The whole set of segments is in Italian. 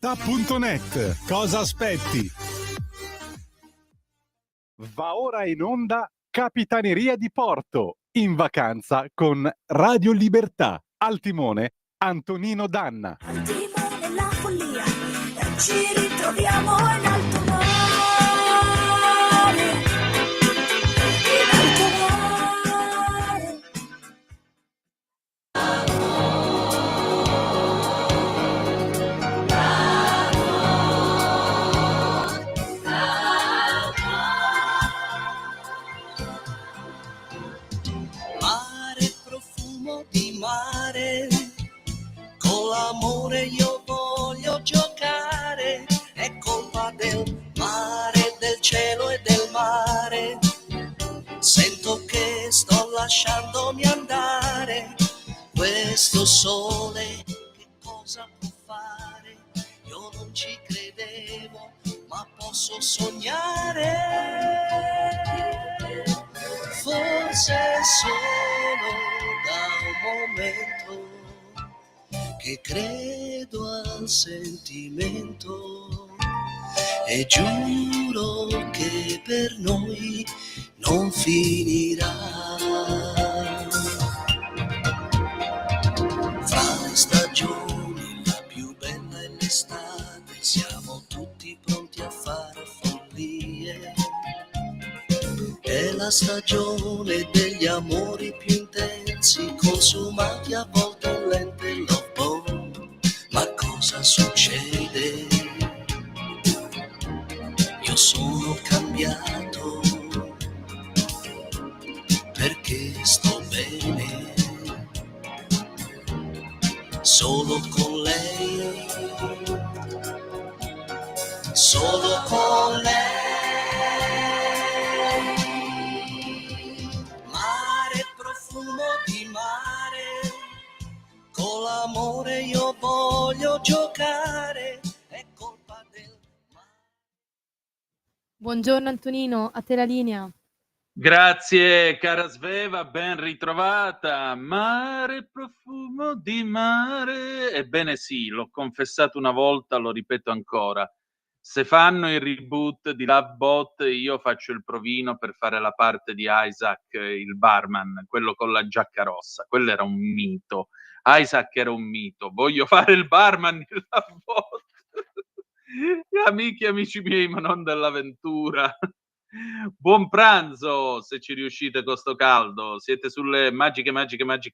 radiolibertà.net. Cosa aspetti? Va ora in onda Capitaneria di Porto, in vacanza con Radio Libertà. Al timone Antonino Danna. Al timone la follia, ci ritroviamo in alto mare. In alto mare. Mare, profumo di mare, con l'amore io voglio giocare, è colpa del mare, del cielo e del mare, sento che sto lasciandomi andare, questo sole che cosa può fare, io non ci credevo, ma posso sognare, forse solo da un momento che credo al sentimento e giuro che per noi non finirà. Fra le stagioni la più bella è l'estate, siamo tutti pronti a fare follie. È la stagione degli amori più intensi, consumati a volte in lente love bomb. Ma cosa succede? Io sono cambiato perché sto bene solo con lei, solo con lei. Mare, profumo di mare, con l'amore io voglio giocare, è colpa del mare. Buongiorno Antonino, a te la linea. Grazie cara Sveva, ben ritrovata. Mare, profumo di mare. Ebbene sì, l'ho confessato una volta, lo ripeto ancora. Se fanno il reboot di Lovebot, io faccio il provino per fare la parte di Isaac, il barman, quello con la giacca rossa. Quello era un mito. Isaac era un mito. Voglio fare il barman di Lovebot. Amici, amici miei, ma non dell'avventura. Buon pranzo, se ci riuscite con sto caldo. Siete sulle magiche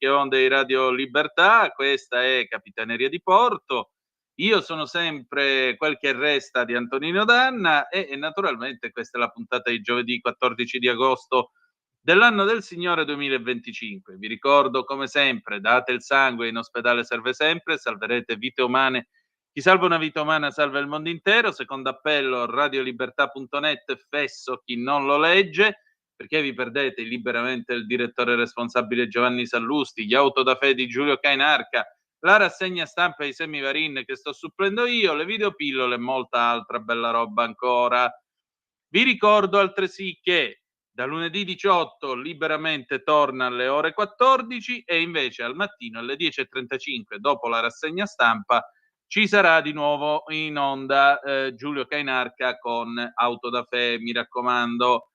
onde di Radio Libertà. Questa è Capitaneria di Porto. Io sono sempre quel che resta di Antonino Danna e naturalmente questa è la puntata di giovedì 14 di agosto dell'anno del Signore 2025. Vi ricordo come sempre, date il sangue, in ospedale serve sempre, salverete vite umane. Chi salva una vita umana salva il mondo intero. Secondo appello, radiolibertà.net, fesso chi non lo legge, perché vi perdete liberamente il direttore responsabile Giovanni Sallusti, gli auto da fede di Giulio Cainarca, la rassegna stampa di Semivarin che sto supplendo io, le videopillole e molta altra bella roba ancora. Vi ricordo altresì che da lunedì 18 liberamente torna alle ore 14 e invece al mattino alle 10:35 dopo la rassegna stampa ci sarà di nuovo in onda Giulio Cainarca con Auto da Fe, mi raccomando.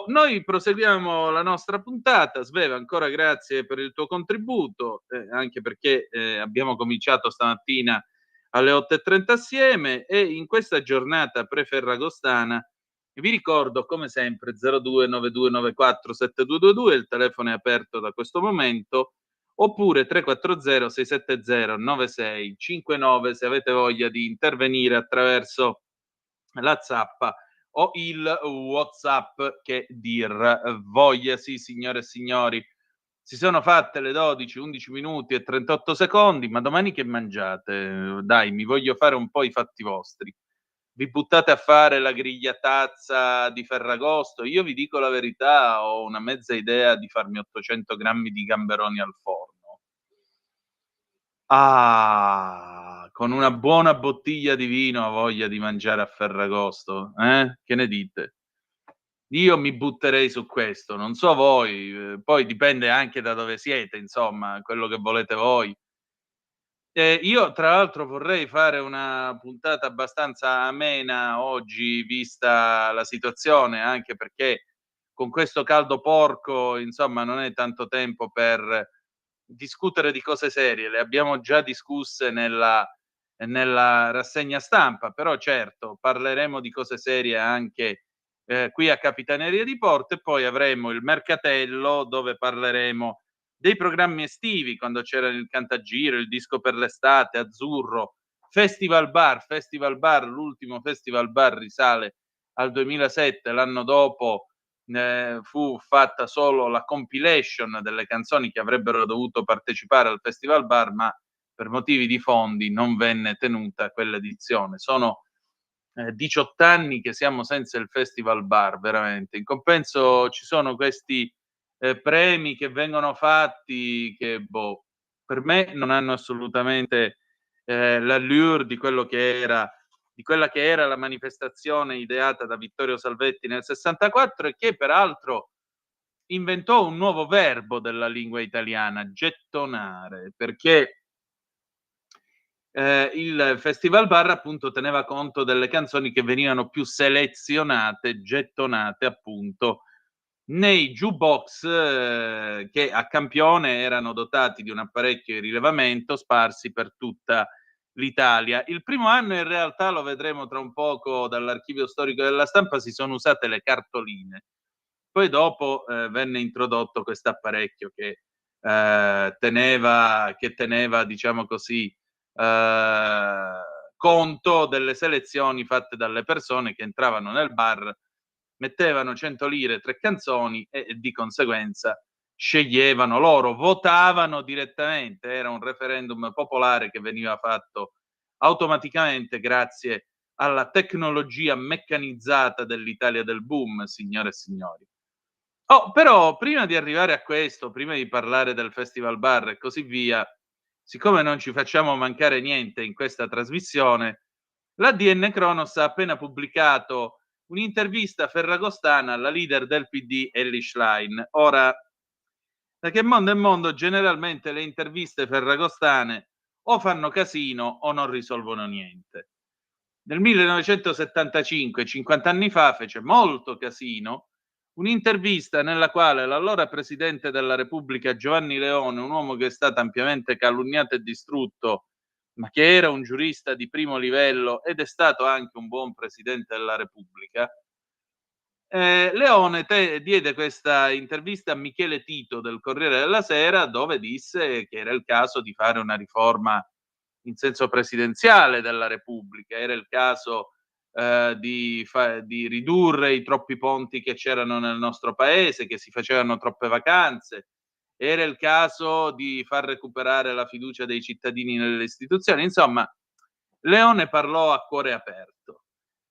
Noi proseguiamo la nostra puntata. Sveva, ancora grazie per il tuo contributo, anche perché abbiamo cominciato stamattina alle 8:30 assieme e in questa giornata pre-ferragostana vi ricordo come sempre 0292947222, il telefono è aperto da questo momento, oppure 340 670 9659 se avete voglia di intervenire attraverso la zappa o il WhatsApp che dir voglia. Sì, signore e signori, si sono fatte le 12, 11 minuti e 38 secondi, ma domani che mangiate? Dai, mi voglio fare un po' i fatti vostri. Vi buttate a fare la grigliatazza di Ferragosto? Io vi dico la verità, ho una mezza idea di farmi 800 grammi di gamberoni al forno. Ah, con una buona bottiglia di vino ho voglia di mangiare a Ferragosto, eh? Che ne dite? Io mi butterei su questo, non so voi, poi dipende anche da dove siete, insomma, quello che volete voi. Io tra l'altro vorrei fare una puntata abbastanza amena oggi, vista la situazione, anche perché con questo caldo porco, insomma, non è tanto tempo per discutere di cose serie. Le abbiamo già discusse nella rassegna stampa, però certo, parleremo di cose serie anche qui a Capitaneria di Porto, e poi avremo il mercatello dove parleremo dei programmi estivi, quando c'era il Cantagiro, il Disco per l'estate, Azzurro, Festival Bar, l'ultimo Festival Bar risale al 2007, l'anno dopo fu fatta solo la compilation delle canzoni che avrebbero dovuto partecipare al Festival Bar, ma per motivi di fondi non venne tenuta quell'edizione. Sono 18 anni che siamo senza il Festival Bar, veramente. In compenso ci sono questi premi che vengono fatti che, boh, per me non hanno assolutamente l'allure di quello che era di quella che era la manifestazione ideata da Vittorio Salvetti nel 64, e che peraltro inventò un nuovo verbo della lingua italiana, gettonare, perché il Festival Bar appunto teneva conto delle canzoni che venivano più selezionate, gettonate appunto nei jukebox che a campione erano dotati di un apparecchio di rilevamento sparsi per tutta l'Italia. Il primo anno in realtà, lo vedremo tra un poco dall'archivio storico della stampa, si sono usate le cartoline. Poi dopo venne introdotto questo apparecchio che teneva, diciamo così, conto delle selezioni fatte dalle persone che entravano nel bar, mettevano 100 lire, 3 canzoni e di conseguenza sceglievano loro, votavano direttamente, era un referendum popolare che veniva fatto automaticamente grazie alla tecnologia meccanizzata dell'Italia del boom, signore e signori. Oh, però prima di arrivare a questo, prima di parlare del Festival Bar e così via, siccome non ci facciamo mancare niente in questa trasmissione, l'ADN Cronos ha appena pubblicato un'intervista ferragostana alla leader del PD Elly Schlein. Ora, da che mondo è mondo, generalmente le interviste ferragostane o fanno casino o non risolvono niente. Nel 1975, 50 anni fa, fece molto casino un'intervista nella quale l'allora presidente della Repubblica Giovanni Leone, un uomo che è stato ampiamente calunniato e distrutto, ma che era un giurista di primo livello ed è stato anche un buon presidente della Repubblica, Leone diede questa intervista a Michele Tito del Corriere della Sera, dove disse che era il caso di fare una riforma in senso presidenziale della Repubblica, era il caso di ridurre i troppi ponti che c'erano nel nostro paese, che si facevano troppe vacanze, era il caso di far recuperare la fiducia dei cittadini nelle istituzioni. Insomma, Leone parlò a cuore aperto.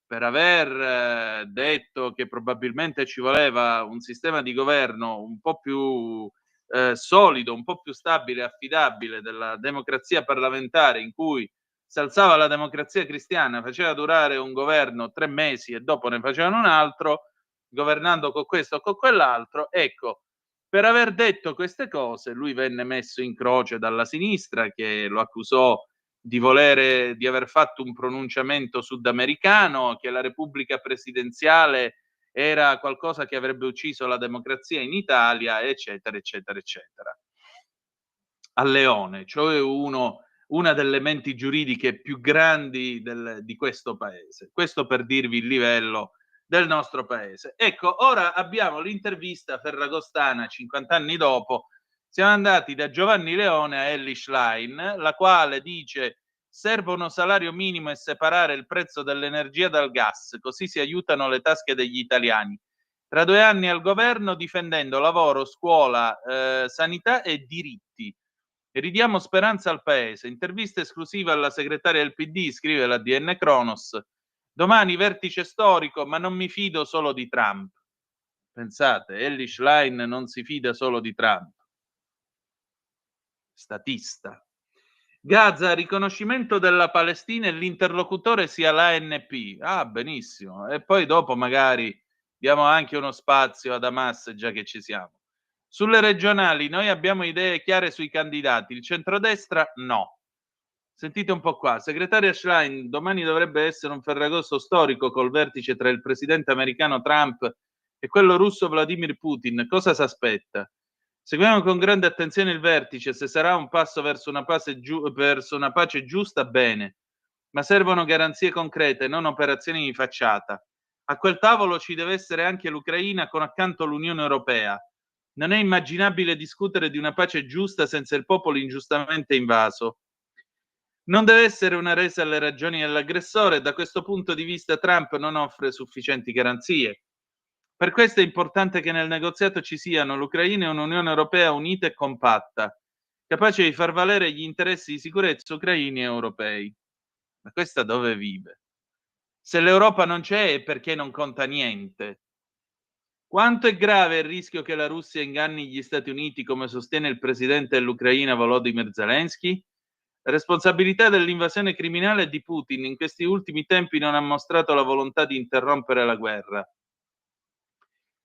Per aver detto che probabilmente ci voleva un sistema di governo un po' più solido, un po' più stabile e affidabile della democrazia parlamentare, in cui si alzava la Democrazia Cristiana, faceva durare un governo 3 mesi e dopo ne facevano un altro, governando con questo o con quell'altro. Ecco, per aver detto queste cose lui venne messo in croce dalla sinistra, che lo accusò di aver fatto un pronunciamento sudamericano, che la repubblica presidenziale era qualcosa che avrebbe ucciso la democrazia in Italia, eccetera, eccetera, eccetera. A Leone, cioè una delle menti giuridiche più grandi di questo paese. Questo per dirvi il livello del nostro paese. Ecco, ora abbiamo l'intervista ferragostana 50 anni dopo. Siamo andati da Giovanni Leone a Elly Schlein, la quale dice: servono salario minimo e separare il prezzo dell'energia dal gas, così si aiutano le tasche degli italiani. Tra 2 anni al governo, difendendo lavoro, scuola, sanità e diritti. E ridiamo speranza al paese. Intervista esclusiva alla segretaria del PD, scrive l'ADN Cronos. Domani vertice storico, ma non mi fido solo di Trump. Pensate, Elly Schlein non si fida solo di Trump. Statista. Gaza, riconoscimento della Palestina e l'interlocutore sia l'ANP. Ah, benissimo. E poi dopo magari diamo anche uno spazio ad Hamas, già che ci siamo. Sulle regionali noi abbiamo idee chiare sui candidati, il centrodestra no. Sentite un po' qua, segretaria Schlein, domani dovrebbe essere un Ferragosto storico col vertice tra il presidente americano Trump e quello russo Vladimir Putin. Cosa si aspetta? Seguiamo con grande attenzione il vertice, se sarà un passo verso una pace giusta, bene, ma servono garanzie concrete, non operazioni di facciata. A quel tavolo ci deve essere anche l'Ucraina con accanto l'Unione Europea. Non è immaginabile discutere di una pace giusta senza il popolo ingiustamente invaso. Non deve essere una resa alle ragioni dell'aggressore e da questo punto di vista Trump non offre sufficienti garanzie. Per questo è importante che nel negoziato ci siano l'Ucraina e un'Unione Europea unita e compatta, capace di far valere gli interessi di sicurezza ucraini e europei. Ma questa dove vive? Se l'Europa non c'è è perché non conta niente. Quanto è grave il rischio che la Russia inganni gli Stati Uniti, come sostiene il presidente dell'Ucraina Volodymyr Zelensky? La responsabilità dell'invasione criminale di Putin in questi ultimi tempi non ha mostrato la volontà di interrompere la guerra.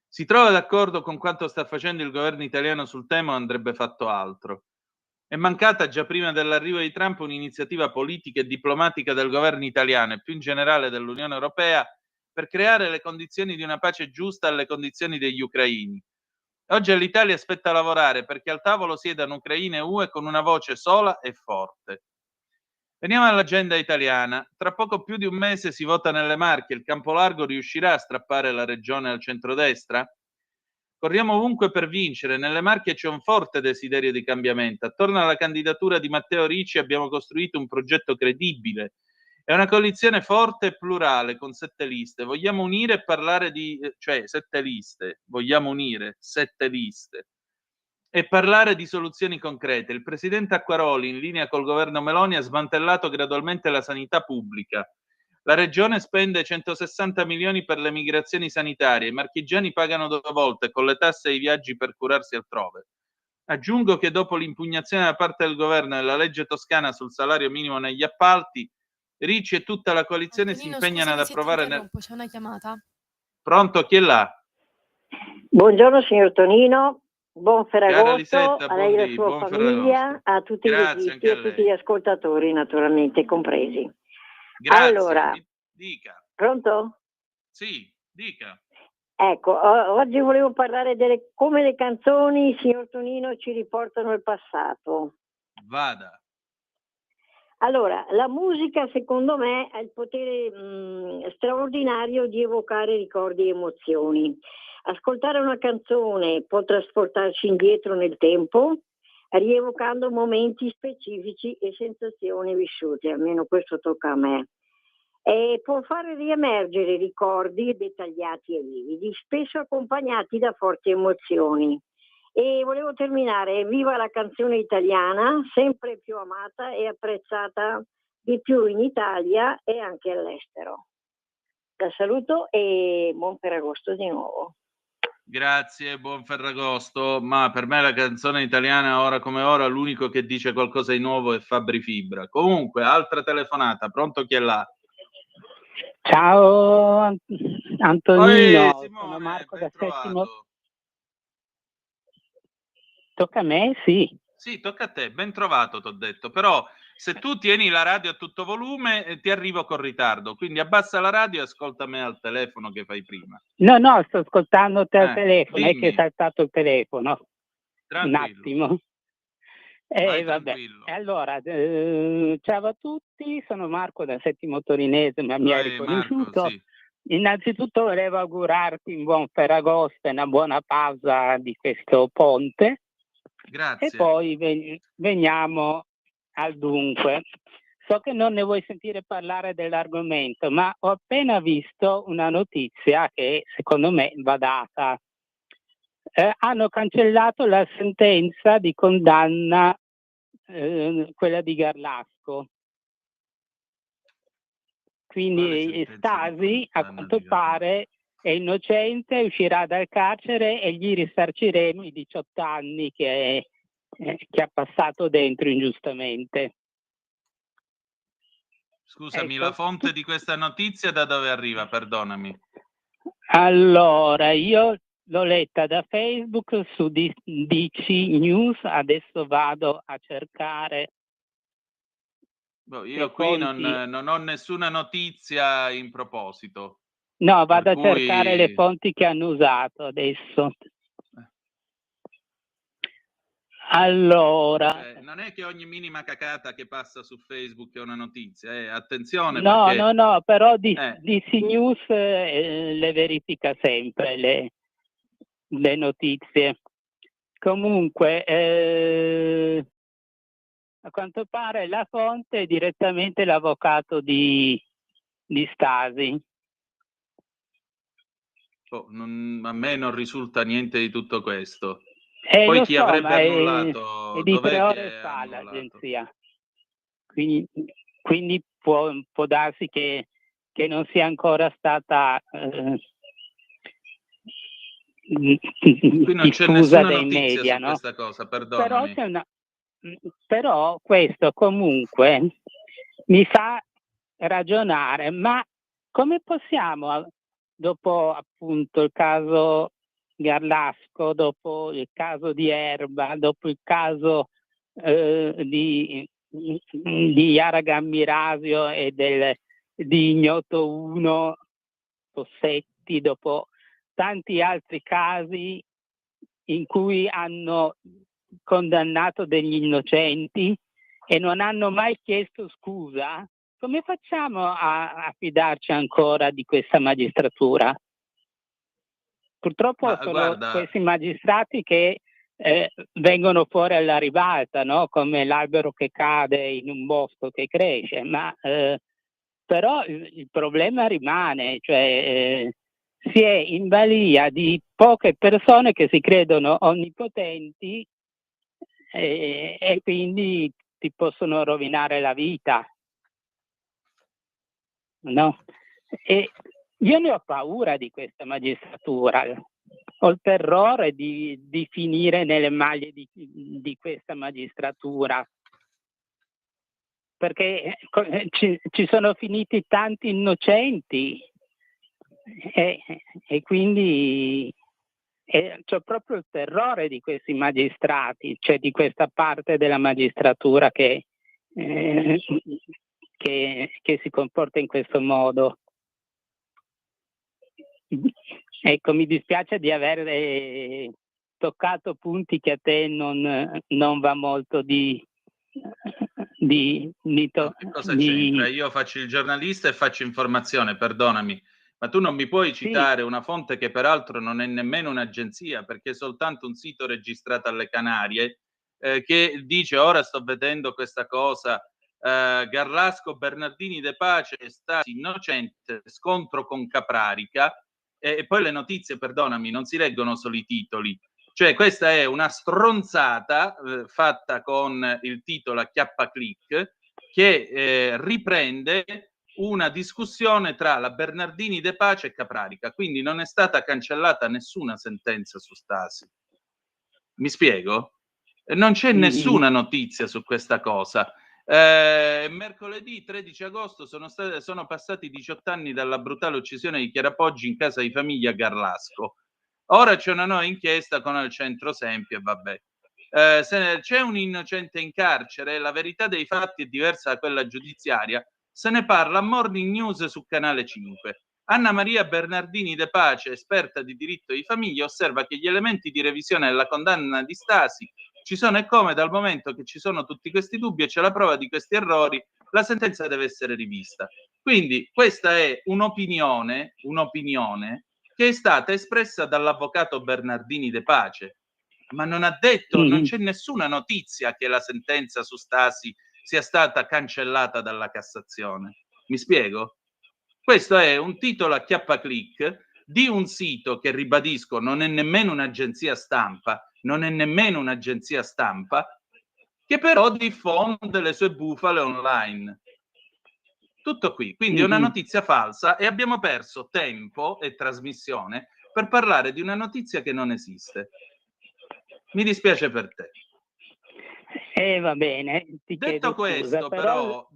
Si trova d'accordo con quanto sta facendo il governo italiano sul tema o andrebbe fatto altro? È mancata già prima dell'arrivo di Trump un'iniziativa politica e diplomatica del governo italiano e più in generale dell'Unione Europea per creare le condizioni di una pace giusta alle condizioni degli ucraini. Oggi all'Italia aspetta lavorare perché al tavolo siedano Ucraina e UE con una voce sola e forte. Veniamo all'agenda italiana. Tra poco più di un mese si vota nelle Marche. Il Campolargo riuscirà a strappare la regione al centrodestra? Corriamo ovunque per vincere. Nelle Marche c'è un forte desiderio di cambiamento. Attorno alla candidatura di Matteo Ricci abbiamo costruito un progetto credibile. È una coalizione forte e plurale con 7 liste. Vogliamo unire e parlare di... 7 liste. Vogliamo unire 7 liste. E parlare di soluzioni concrete. Il presidente Acquaroli, in linea col governo Meloni, ha smantellato gradualmente la sanità pubblica. La regione spende 160 milioni per le migrazioni sanitarie, i marchigiani pagano 2 volte con le tasse e i viaggi per curarsi altrove. Aggiungo che dopo l'impugnazione da parte del governo della legge toscana sul salario minimo negli appalti, Ricci e tutta la coalizione Antonino, si impegnano ad approvare... C'è una chiamata. Pronto? Chi è là? Buongiorno signor Tonino, buon Ferragosto Lisetta, a lei e alla buon sua Ferragosto. famiglia, a tutti i Grazie, registi anche e a a lei. tutti gli ascoltatori naturalmente compresi. Grazie. Allora, Dica. pronto? Sì, dica. Ecco, oggi volevo parlare come le canzoni, signor Tonino, ci riportano al passato. Vada. Allora, la musica secondo me ha il potere straordinario di evocare ricordi e emozioni. Ascoltare una canzone può trasportarci indietro nel tempo, rievocando momenti specifici e sensazioni vissute, almeno questo tocca a me. E può fare riemergere ricordi dettagliati e vividi, spesso accompagnati da forti emozioni. E volevo terminare, viva la canzone italiana, sempre più amata e apprezzata di più in Italia e anche all'estero. La saluto e buon Ferragosto di nuovo. Grazie, buon Ferragosto. Ma per me la canzone italiana ora come ora l'unico che dice qualcosa di nuovo è Fabri Fibra. Comunque, altra telefonata, pronto, chi è là? Ciao Antonino, Simone, sono Marco da ben trovato. Settimo. Tocca a me? Sì. Sì, tocca a te, ben trovato, t'ho detto. Però se tu tieni la radio a tutto volume ti arrivo con ritardo, quindi abbassa la radio e ascolta me al telefono che fai prima. No, sto ascoltando te al telefono, dimmi. è che è saltato il telefono. Tranquillo. Un attimo. Vai Vabbè. tranquillo. Allora, ciao a tutti, sono Marco da Settimo Torinese, ma mi hai riconosciuto. Marco, sì. Innanzitutto volevo augurarti un buon Ferragosto e una buona pausa di questo ponte. Grazie. E poi veniamo al dunque. So che non ne vuoi sentire parlare dell'argomento, ma ho appena visto una notizia che secondo me va data. Hanno cancellato la sentenza di condanna, quella di Garlasco. Quindi Stasi, a quanto pare, è innocente, uscirà dal carcere e gli risarciremo i 18 anni che ha passato dentro ingiustamente. Scusami, ecco, la fonte di questa notizia da dove arriva? Perdonami. Allora, io l'ho letta da Facebook su DC News, adesso vado a cercare Boh, che io qui non fonti... non ho nessuna notizia in proposito, No, per vado a cercare le cui fonti che hanno usato adesso. eh. Allora, Cioè, non è che ogni minima cacata che passa su Facebook è una notizia, attenzione no, perché no, no, però eh, DC News le verifica sempre le notizie. Comunque, a quanto pare la fonte è direttamente l'avvocato di Stasi. boh, a me non risulta niente di tutto questo. Poi Lo chi so, avrebbe ma è annullato? di Dov'è 3 che ore ha fa annullato? l'agenzia. Quindi può darsi che non sia ancora stata Qui non c'è diffusa nessuna dai notizia media, su no? questa cosa, Però perdonami. però questo comunque mi fa ragionare, ma come possiamo, dopo appunto il caso Garlasco, dopo il caso di Erba, dopo il caso di Yara Gammirasio e di Ignoto 1 Possetti, dopo tanti altri casi in cui hanno condannato degli innocenti e non hanno mai chiesto scusa, come facciamo a fidarci ancora di questa magistratura? Purtroppo Ma sono guarda, questi magistrati che vengono fuori alla ribalta, no? Come l'albero che cade in un bosco che cresce, ma però il problema rimane, cioè si è in balia di poche persone che si credono onnipotenti e quindi ti possono rovinare la vita, no? E io ne ho paura di questa magistratura, ho il terrore di finire nelle maglie di questa magistratura, perché ci sono finiti tanti innocenti e quindi c'ho proprio il terrore di questi magistrati, cioè di questa parte della magistratura che si comporta in questo modo. Ecco, mi dispiace di aver toccato punti che a te non va molto di no, che cosa c'entra? Io faccio il giornalista e faccio informazione, perdonami, ma tu non mi puoi Sì, citare una fonte che peraltro non è nemmeno un'agenzia, perché è soltanto un sito registrato alle Canarie, che dice ora sto vedendo questa cosa, Garlasco, Bernardini De Pace, Stasi innocente, scontro con Caprarica, e poi le notizie, perdonami, non si leggono solo i titoli. Cioè questa è una stronzata fatta con il titolo a chiappaclic che riprende una discussione tra la Bernardini De Pace e Caprarica, quindi non è stata cancellata nessuna sentenza su Stasi. Mi spiego? Non c'è nessuna notizia su questa cosa. Mercoledì 13 agosto sono passati 18 anni dalla brutale uccisione di Chiara Poggi in casa di famiglia Garlasco. Ora c'è una nuova inchiesta con al centro Sempi e vabbè. Se c'è un innocente in carcere, la verità dei fatti è diversa da quella giudiziaria. Se ne parla a Morning News su Canale 5. Anna Maria Bernardini De Pace, esperta di diritto di famiglia, osserva che gli elementi di revisione della condanna di Stasi ci sono e come dal momento che ci sono tutti questi dubbi e c'è la prova di questi errori, la sentenza deve essere rivista. Quindi questa è un'opinione che è stata espressa dall'avvocato Bernardini De Pace, ma non ha detto, non c'è nessuna notizia che la sentenza su Stasi sia stata cancellata dalla Cassazione. Mi spiego? Questo è un titolo a chiappaclic di un sito che, ribadisco, non è nemmeno un'agenzia stampa, che però diffonde le sue bufale online. Tutto qui, quindi è una notizia falsa e abbiamo perso tempo e trasmissione per parlare di una notizia che non esiste. Mi dispiace per te. Va bene, ti chiedo scusa, però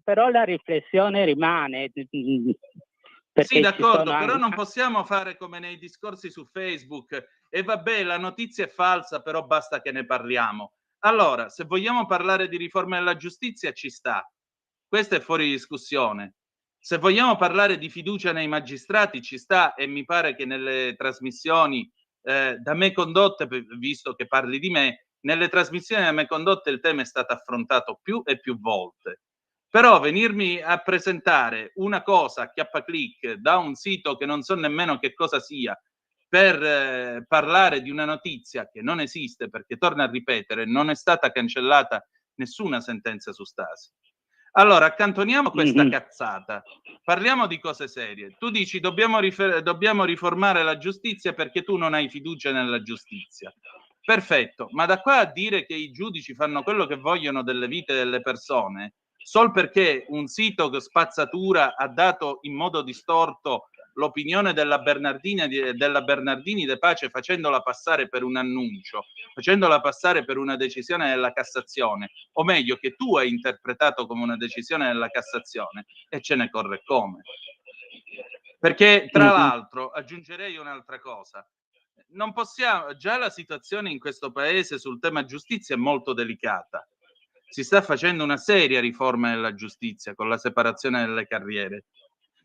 però la riflessione rimane. Sì, Perché ci d'accordo, sono però anche... non possiamo fare come nei discorsi su Facebook e vabbè, la notizia è falsa, però basta che ne parliamo. Allora, se vogliamo parlare di riforma della giustizia, ci sta. Questo è fuori discussione. Se vogliamo parlare di fiducia nei magistrati, ci sta, e mi pare che nelle trasmissioni da me condotte, visto che parli di me, nelle trasmissioni da me condotte il tema è stato affrontato più e più volte. Però venirmi a presentare una cosa a chiappaclic da un sito che non so nemmeno che cosa sia, per parlare di una notizia che non esiste, perché, torno a ripetere, non è stata cancellata nessuna sentenza su Stasi. Allora, accantoniamo questa cazzata, parliamo di cose serie. Tu dici dobbiamo riformare la giustizia perché tu non hai fiducia nella giustizia. Perfetto, ma da qua a dire che i giudici fanno quello che vogliono delle vite delle persone, sol perché un sito che spazzatura ha dato in modo distorto l'opinione della Bernardini De Pace, facendola passare per un annuncio, facendola passare per una decisione della Cassazione, o meglio che tu hai interpretato come una decisione della Cassazione, e ce ne corre come. Perché, tra l'altro, aggiungerei un'altra cosa. Non possiamo, già la situazione in questo paese sul tema giustizia è molto delicata. Si sta facendo una seria riforma della giustizia con la separazione delle carriere.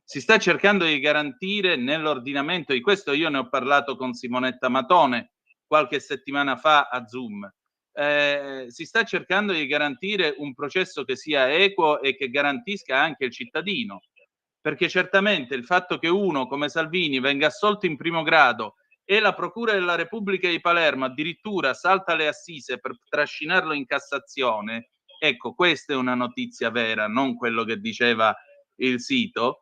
Si sta cercando di garantire nell'ordinamento, di questo io ne ho parlato con Simonetta Matone qualche settimana fa a Zoom, si sta cercando di garantire un processo che sia equo e che garantisca anche il cittadino, perché certamente il fatto che uno come Salvini venga assolto in primo grado e la Procura della Repubblica di Palermo addirittura salta le assise per trascinarlo in Cassazione, ecco, questa è una notizia vera, non quello che diceva il sito.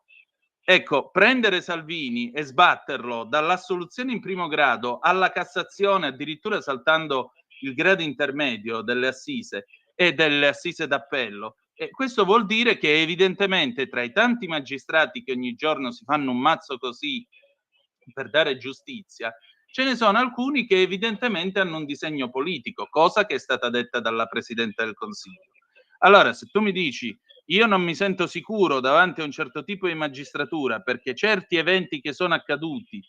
Ecco, prendere Salvini e sbatterlo dall'assoluzione in primo grado alla Cassazione, addirittura saltando il grado intermedio delle assise e delle assise d'appello, e questo vuol dire che evidentemente tra i tanti magistrati che ogni giorno si fanno un mazzo così per dare giustizia, ce ne sono alcuni che evidentemente hanno un disegno politico, cosa che è stata detta dalla Presidente del Consiglio. Allora, se tu mi dici io non mi sento sicuro davanti a un certo tipo di magistratura perché certi eventi che sono accaduti,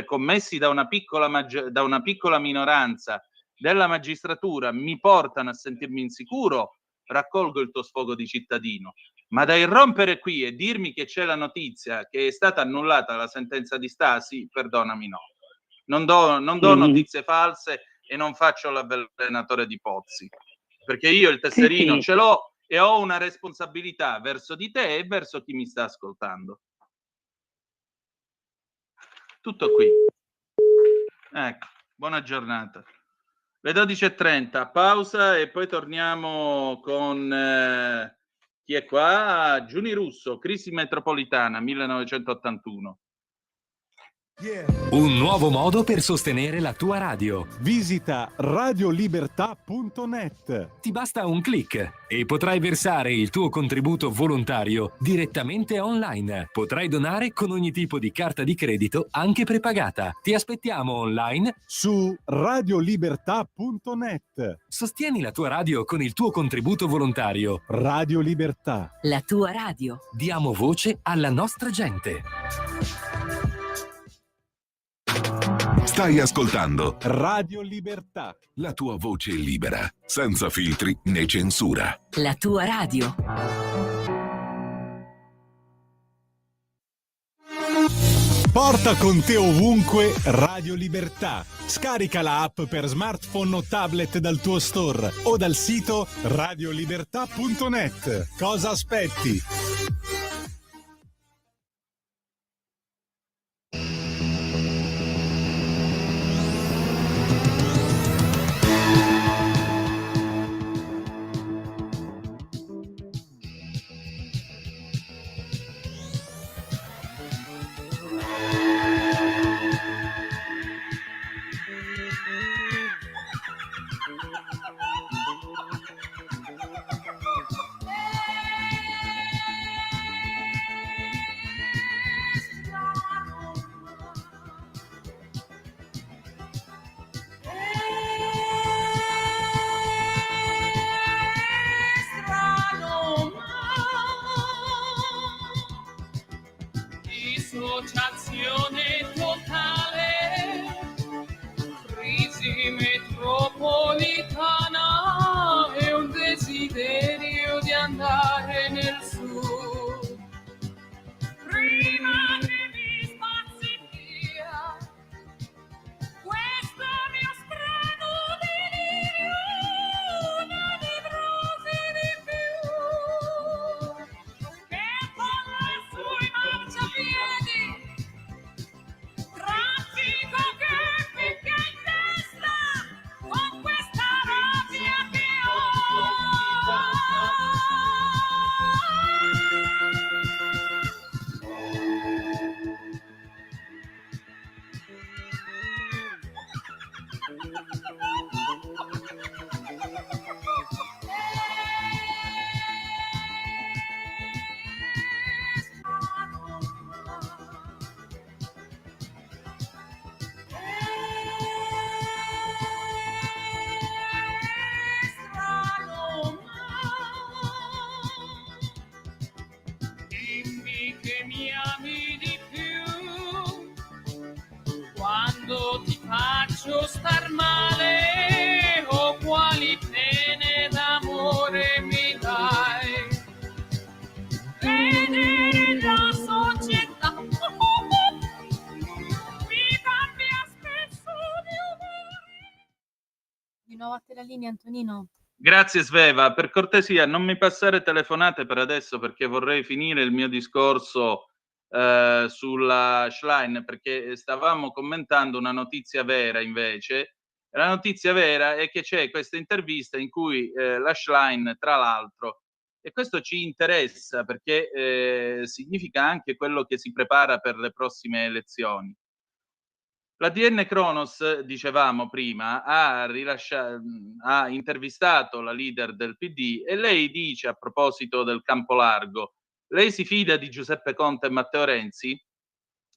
commessi da una piccola minoranza della magistratura, mi portano a sentirmi insicuro, raccolgo il tuo sfogo di cittadino. Ma da irrompere qui e dirmi che c'è la notizia che è stata annullata la sentenza di Stasi, perdonami, no. Non do notizie false e non faccio l'avvelenatore di pozzi, perché io il tesserino ce l'ho e ho una responsabilità verso di te e verso chi mi sta ascoltando. Tutto qui. Ecco, buona giornata. Le 12:30, pausa e poi torniamo con chi è qua? Giuni Russo, Crisi metropolitana, 1981. Un nuovo modo per sostenere la tua radio. Visita radiolibertà.net. Ti basta un click e potrai versare il tuo contributo volontario direttamente online. Potrai donare con ogni tipo di carta di credito, anche prepagata. Ti aspettiamo online su radiolibertà.net. Sostieni la tua radio con il tuo contributo volontario. Radio Libertà. La tua radio. Diamo voce alla nostra gente. Stai ascoltando Radio Libertà. La tua voce libera, senza filtri né censura. La tua radio. Porta con te ovunque Radio Libertà. Scarica la app per smartphone o tablet dal tuo store o dal sito radiolibertà.net. Cosa aspetti? Dissociazione totale, crisi metropolitana. mi ami di più. Quando ti faccio star male, o quali pene d'amore mi dai. Vedere la società mi cambia spesso di umore. Di nuovo a te la linea, Antonino. Grazie Sveva, per cortesia non mi passare telefonate per adesso perché vorrei finire il mio discorso sulla Schlein, perché stavamo commentando una notizia vera invece. La notizia vera è che c'è questa intervista in cui la Schlein, tra l'altro, e questo ci interessa perché significa anche quello che si prepara per le prossime elezioni. L'ADN Kronos, dicevamo prima, ha intervistato la leader del PD e lei dice a proposito del campo largo: lei si fida di Giuseppe Conte e Matteo Renzi?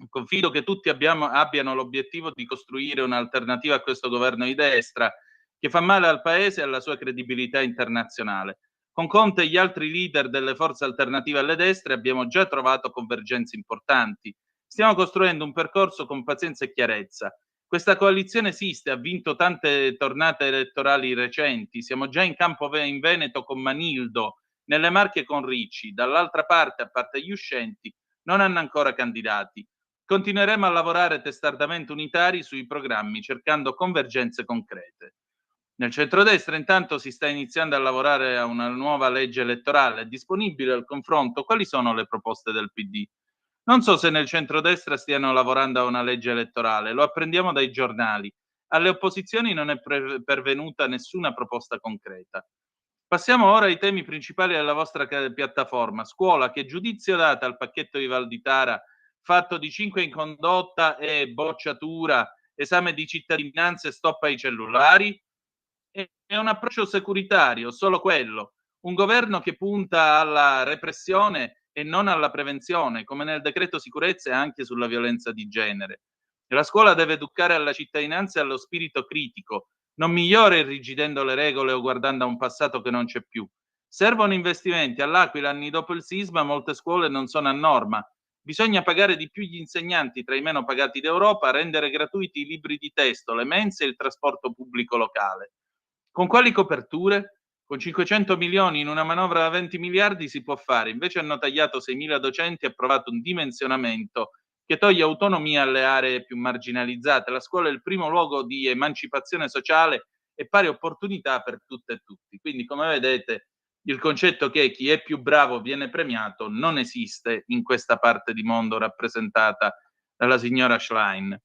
Confido che tutti abbiano l'obiettivo di costruire un'alternativa a questo governo di destra che fa male al paese e alla sua credibilità internazionale. Con Conte e gli altri leader delle forze alternative alle destre abbiamo già trovato convergenze importanti. Stiamo costruendo un percorso con pazienza e chiarezza. Questa coalizione esiste, ha vinto tante tornate elettorali recenti. Siamo già in campo in Veneto con Manildo, nelle Marche con Ricci. Dall'altra parte, a parte gli uscenti, non hanno ancora candidati. Continueremo a lavorare testardamente unitari sui programmi, cercando convergenze concrete. Nel centrodestra intanto si sta iniziando a lavorare a una nuova legge elettorale. È disponibile al confronto? Quali sono le proposte del PD? Non so se nel centrodestra stiano lavorando a una legge elettorale, lo apprendiamo dai giornali. Alle opposizioni non è pervenuta nessuna proposta concreta. Passiamo ora ai temi principali della vostra piattaforma. Scuola, che giudizio date al pacchetto di Valditara fatto di 5 in condotta e bocciatura, esame di cittadinanza e stop ai cellulari? È un approccio securitario, solo quello. Un governo che punta alla repressione e non alla prevenzione, come nel decreto sicurezza e anche sulla violenza di genere. La scuola deve educare alla cittadinanza e allo spirito critico, non migliora irrigidendo le regole o guardando a un passato che non c'è più. Servono investimenti. All'Aquila, anni dopo il sisma, molte scuole non sono a norma. Bisogna pagare di più gli insegnanti, tra i meno pagati d'Europa, rendere gratuiti i libri di testo, le mense e il trasporto pubblico locale. Con quali coperture? Con 500 milioni in una manovra da 20 miliardi si può fare. Invece hanno tagliato 6.000 docenti e approvato un dimensionamento che toglie autonomia alle aree più marginalizzate. La scuola è il primo luogo di emancipazione sociale e pari opportunità per tutte e tutti. Quindi, come vedete, il concetto che chi è più bravo viene premiato non esiste in questa parte di mondo rappresentata dalla signora Schlein.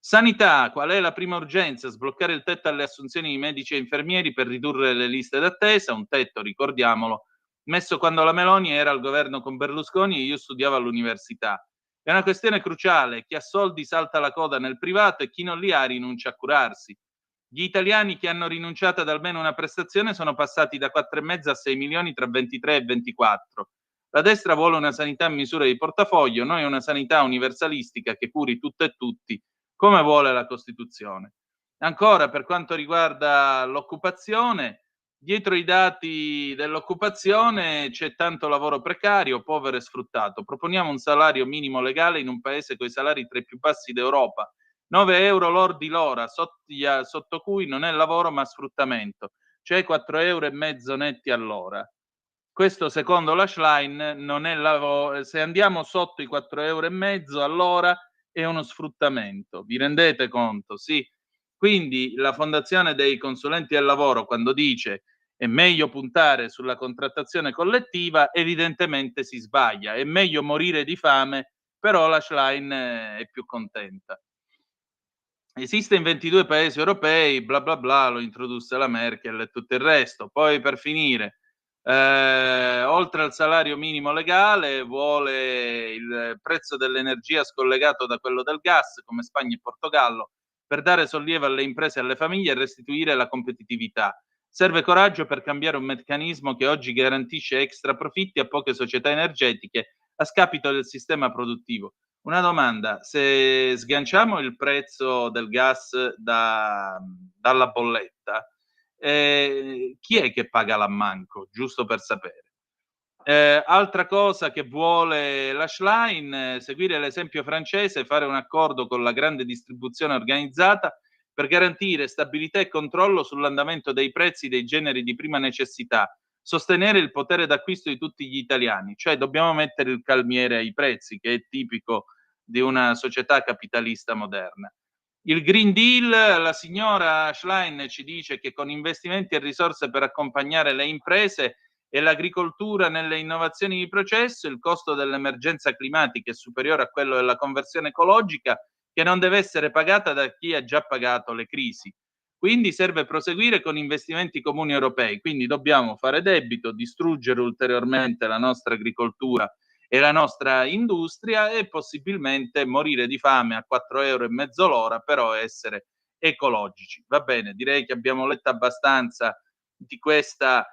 Sanità, qual è la prima urgenza? Sbloccare il tetto alle assunzioni di medici e infermieri per ridurre le liste d'attesa, un tetto, ricordiamolo, messo quando la Meloni era al governo con Berlusconi e io studiavo all'università. È una questione cruciale, chi ha soldi salta la coda nel privato e chi non li ha rinuncia a curarsi. Gli italiani che hanno rinunciato ad almeno una prestazione sono passati da 4,5 a 6 milioni tra 23 e 24. La destra vuole una sanità a misura di portafoglio, noi una sanità universalistica che curi tutto e tutti, come vuole la Costituzione. Ancora, per quanto riguarda l'occupazione, dietro i dati dell'occupazione c'è tanto lavoro precario, povero e sfruttato. Proponiamo un salario minimo legale in un paese con i salari tra i più bassi d'Europa. 9 euro lordi l'ora, sotto cui non è lavoro ma sfruttamento, cioè 4,5 euro netti all'ora. Questo secondo la Schlein non è lavoro. Se andiamo sotto i 4,5 euro all'ora è uno sfruttamento. Vi rendete conto? Sì. Quindi la Fondazione dei Consulenti del Lavoro, quando dice è meglio puntare sulla contrattazione collettiva, evidentemente si sbaglia. È meglio morire di fame, però la Schlein è più contenta. Esiste in 22 paesi europei, bla bla bla, lo introdusse la Merkel e tutto il resto. Poi per finire, oltre al salario minimo legale, vuole il prezzo dell'energia scollegato da quello del gas, come Spagna e Portogallo, per dare sollievo alle imprese e alle famiglie e restituire la competitività. Serve coraggio per cambiare un meccanismo che oggi garantisce extra profitti a poche società energetiche a scapito del sistema produttivo. Una domanda: se sganciamo il prezzo del gas dalla bolletta, chi è che paga l'ammanco? Giusto per sapere. Altra cosa che vuole la Schlein, seguire l'esempio francese e fare un accordo con la grande distribuzione organizzata per garantire stabilità e controllo sull'andamento dei prezzi dei generi di prima necessità, sostenere il potere d'acquisto di tutti gli italiani, cioè dobbiamo mettere il calmiere ai prezzi, che è tipico di una società capitalista moderna. Il Green Deal, la signora Schlein ci dice che con investimenti e risorse per accompagnare le imprese e l'agricoltura nelle innovazioni di processo, il costo dell'emergenza climatica è superiore a quello della conversione ecologica, che non deve essere pagata da chi ha già pagato le crisi. Quindi serve proseguire con investimenti comuni europei, quindi dobbiamo fare debito, distruggere ulteriormente la nostra agricoltura e la nostra industria e possibilmente morire di fame a 4,50 € l'ora, però essere ecologici. Va bene, direi che abbiamo letto abbastanza di questa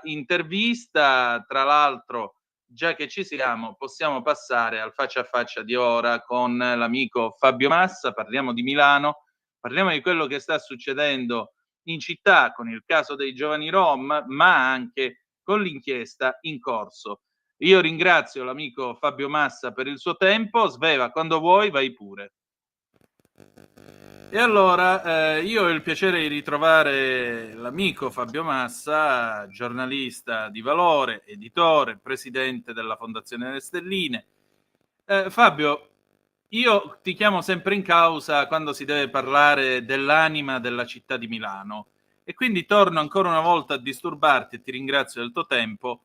intervista. Tra l'altro, già che ci siamo, possiamo passare al faccia a faccia di ora con l'amico Fabio Massa. Parliamo di Milano, parliamo di quello che sta succedendo in città con il caso dei giovani Rom, ma anche con l'inchiesta in corso. Io ringrazio l'amico Fabio Massa per il suo tempo. Sveva, quando vuoi, vai pure. E allora io ho il piacere di ritrovare l'amico Fabio Massa, giornalista di valore, editore, presidente della Fondazione Le Stelline. Fabio, io ti chiamo sempre in causa quando si deve parlare dell'anima della città di Milano e quindi torno ancora una volta a disturbarti e ti ringrazio del tuo tempo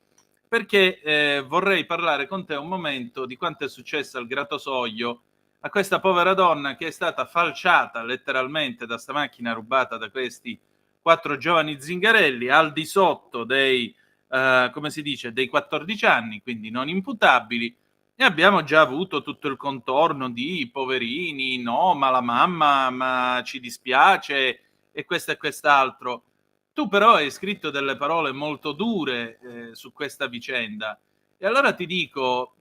perché vorrei parlare con te un momento di quanto è successo al Gratosoglio a questa povera donna che è stata falciata letteralmente da sta macchina rubata da questi 4 giovani zingarelli al di sotto dei, come si dice, dei 14 anni, quindi non imputabili, e abbiamo già avuto tutto il contorno di poverini, no, ma la mamma, ma ci dispiace, e questo e quest'altro. Tu però hai scritto delle parole molto dure su questa vicenda, e allora ti dico...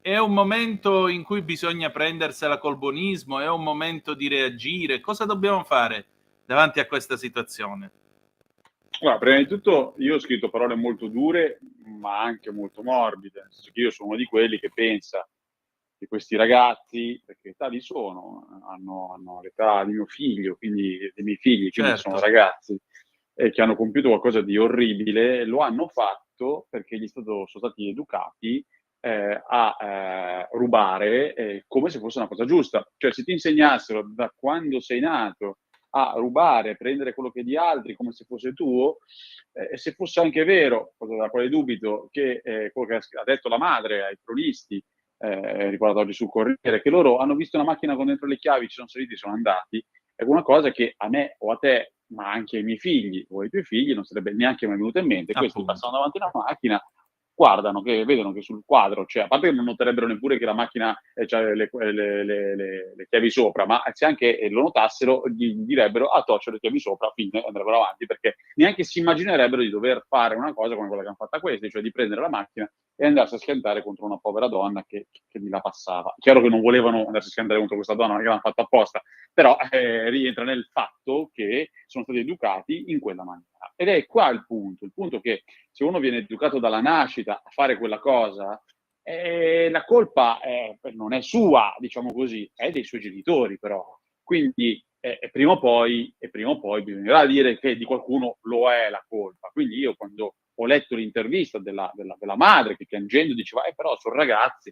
è un momento in cui bisogna prendersela col buonismo, è un momento di reagire. Cosa dobbiamo fare davanti a questa situazione? Allora, prima di tutto io ho scritto parole molto dure, ma anche molto morbide, nel senso che io sono uno di quelli che pensa che questi ragazzi, perché età li sono, hanno l'età di mio figlio, quindi dei miei figli, quindi Certo. sono ragazzi che hanno compiuto qualcosa di orribile, lo hanno fatto perché sono stati educati a rubare come se fosse una cosa giusta. Cioè, se ti insegnassero da quando sei nato a rubare, prendere quello che è di altri come se fosse tuo, e se fosse anche vero, cosa dalla quale dubito, che quello che ha detto la madre ai cronisti, riguardato oggi sul Corriere, che loro hanno visto una macchina con dentro le chiavi, ci sono saliti, sono andati, è una cosa che a me o a te, ma anche ai miei figli o ai tuoi figli, non sarebbe neanche mai venuto in mente. Questi passano davanti a una macchina, guardano, che vedono che sul quadro c'è, a parte che non noterebbero neppure che la macchina c'ha le chiavi sopra, ma se anche lo notassero gli direbbero c'ho le chiavi sopra, fine, andrebbero avanti, perché neanche si immaginerebbero di dover fare una cosa come quella che hanno fatta questi, cioè di prendere la macchina e andarsi a schiantare contro una povera donna che di là passava. Chiaro che non volevano andarsi a schiantare contro questa donna, perché l'hanno fatto apposta, però rientra nel fatto che sono stati educati in quella maniera. Ed è qua il punto che se uno viene educato dalla nascita a fare quella cosa, la colpa non è sua, diciamo così, è dei suoi genitori però. Quindi prima o poi bisognerà dire che di qualcuno lo è la colpa. Quindi io quando ho letto l'intervista della madre che piangendo diceva però sono ragazzi,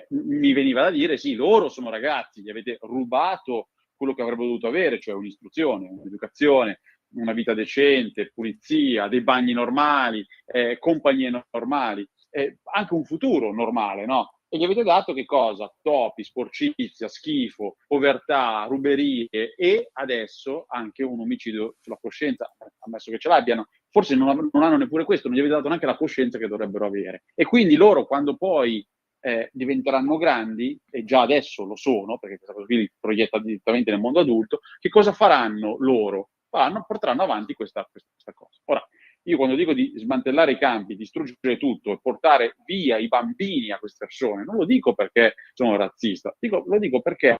mi veniva da dire sì, loro sono ragazzi, gli avete rubato quello che avrebbero dovuto avere, cioè un'istruzione, un'educazione, una vita decente, pulizia, dei bagni normali, compagnie normali, anche un futuro normale, no? E gli avete dato che cosa? Topi, sporcizia, schifo, povertà, ruberie e adesso anche un omicidio sulla coscienza, ammesso che ce l'abbiano. Forse non hanno neppure questo, non gli avete dato neanche la coscienza che dovrebbero avere. E quindi loro, quando poi diventeranno grandi, e già adesso lo sono, perché questa cosa qui li proietta direttamente nel mondo adulto, che cosa faranno loro? Porteranno avanti questa cosa. Ora, io quando dico di smantellare i campi, distruggere tutto e portare via i bambini a queste persone, non lo dico perché sono razzista, lo dico perché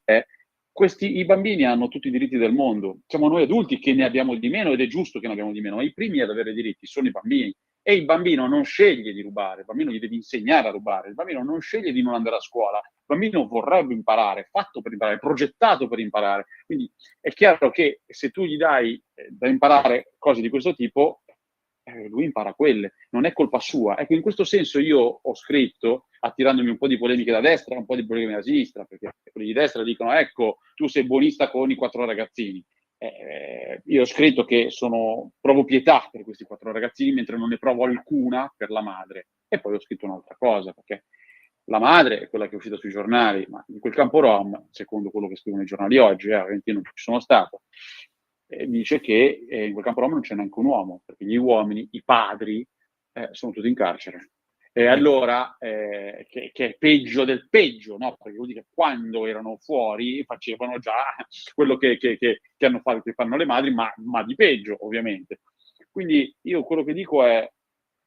I bambini hanno tutti i diritti del mondo. Siamo noi adulti che ne abbiamo di meno ed è giusto che ne abbiamo di meno, ma i primi ad avere diritti sono i bambini. E il bambino non sceglie di rubare, il bambino gli devi insegnare a rubare, il bambino non sceglie di non andare a scuola, il bambino vorrebbe imparare, è fatto per imparare, è progettato per imparare. Quindi è chiaro che se tu gli dai da imparare cose di questo tipo, lui impara quelle, non è colpa sua. Ecco, in questo senso io ho scritto, attirandomi un po' di polemiche da destra, un po' di polemiche da sinistra, perché quelli di destra dicono, ecco, tu sei buonista con i 4 ragazzini. Io ho scritto che provo pietà per questi 4 ragazzini, mentre non ne provo alcuna per la madre. E poi ho scritto un'altra cosa, perché la madre è quella che è uscita sui giornali, ma in quel campo rom, secondo quello che scrivono i giornali oggi, ovviamente io non ci sono stato, dice che in quel campo rom non c'è neanche un uomo, perché gli uomini, i padri, sono tutti in carcere. E allora, che è peggio del peggio, no? Perché vuol dire che quando erano fuori facevano già quello che fanno le madri, ma di peggio, ovviamente. Quindi io quello che dico è,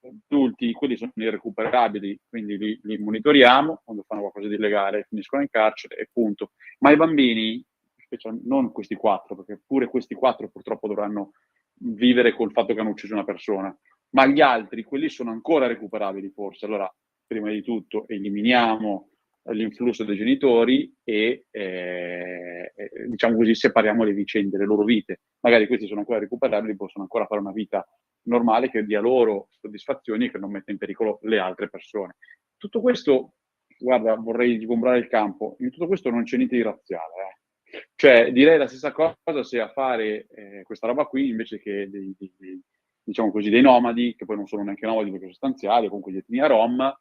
adulti, quelli sono irrecuperabili, quindi li monitoriamo, quando fanno qualcosa di illegale finiscono in carcere e punto. Ma i bambini, non questi 4, perché pure questi 4 purtroppo dovranno vivere col fatto che hanno ucciso una persona, ma gli altri, quelli sono ancora recuperabili forse. Allora, prima di tutto, eliminiamo l'influsso dei genitori e diciamo così, separiamo le vicende, le loro vite. Magari questi sono ancora recuperabili, possono ancora fare una vita normale che dia loro soddisfazioni e che non metta in pericolo le altre persone. Tutto questo, guarda, vorrei sgombrare il campo, in tutto questo non c'è niente di razziale. Cioè, direi la stessa cosa se a fare questa roba qui, invece che diciamo così, dei nomadi, che poi non sono neanche nomadi perché sostanziali, comunque di etnia rom,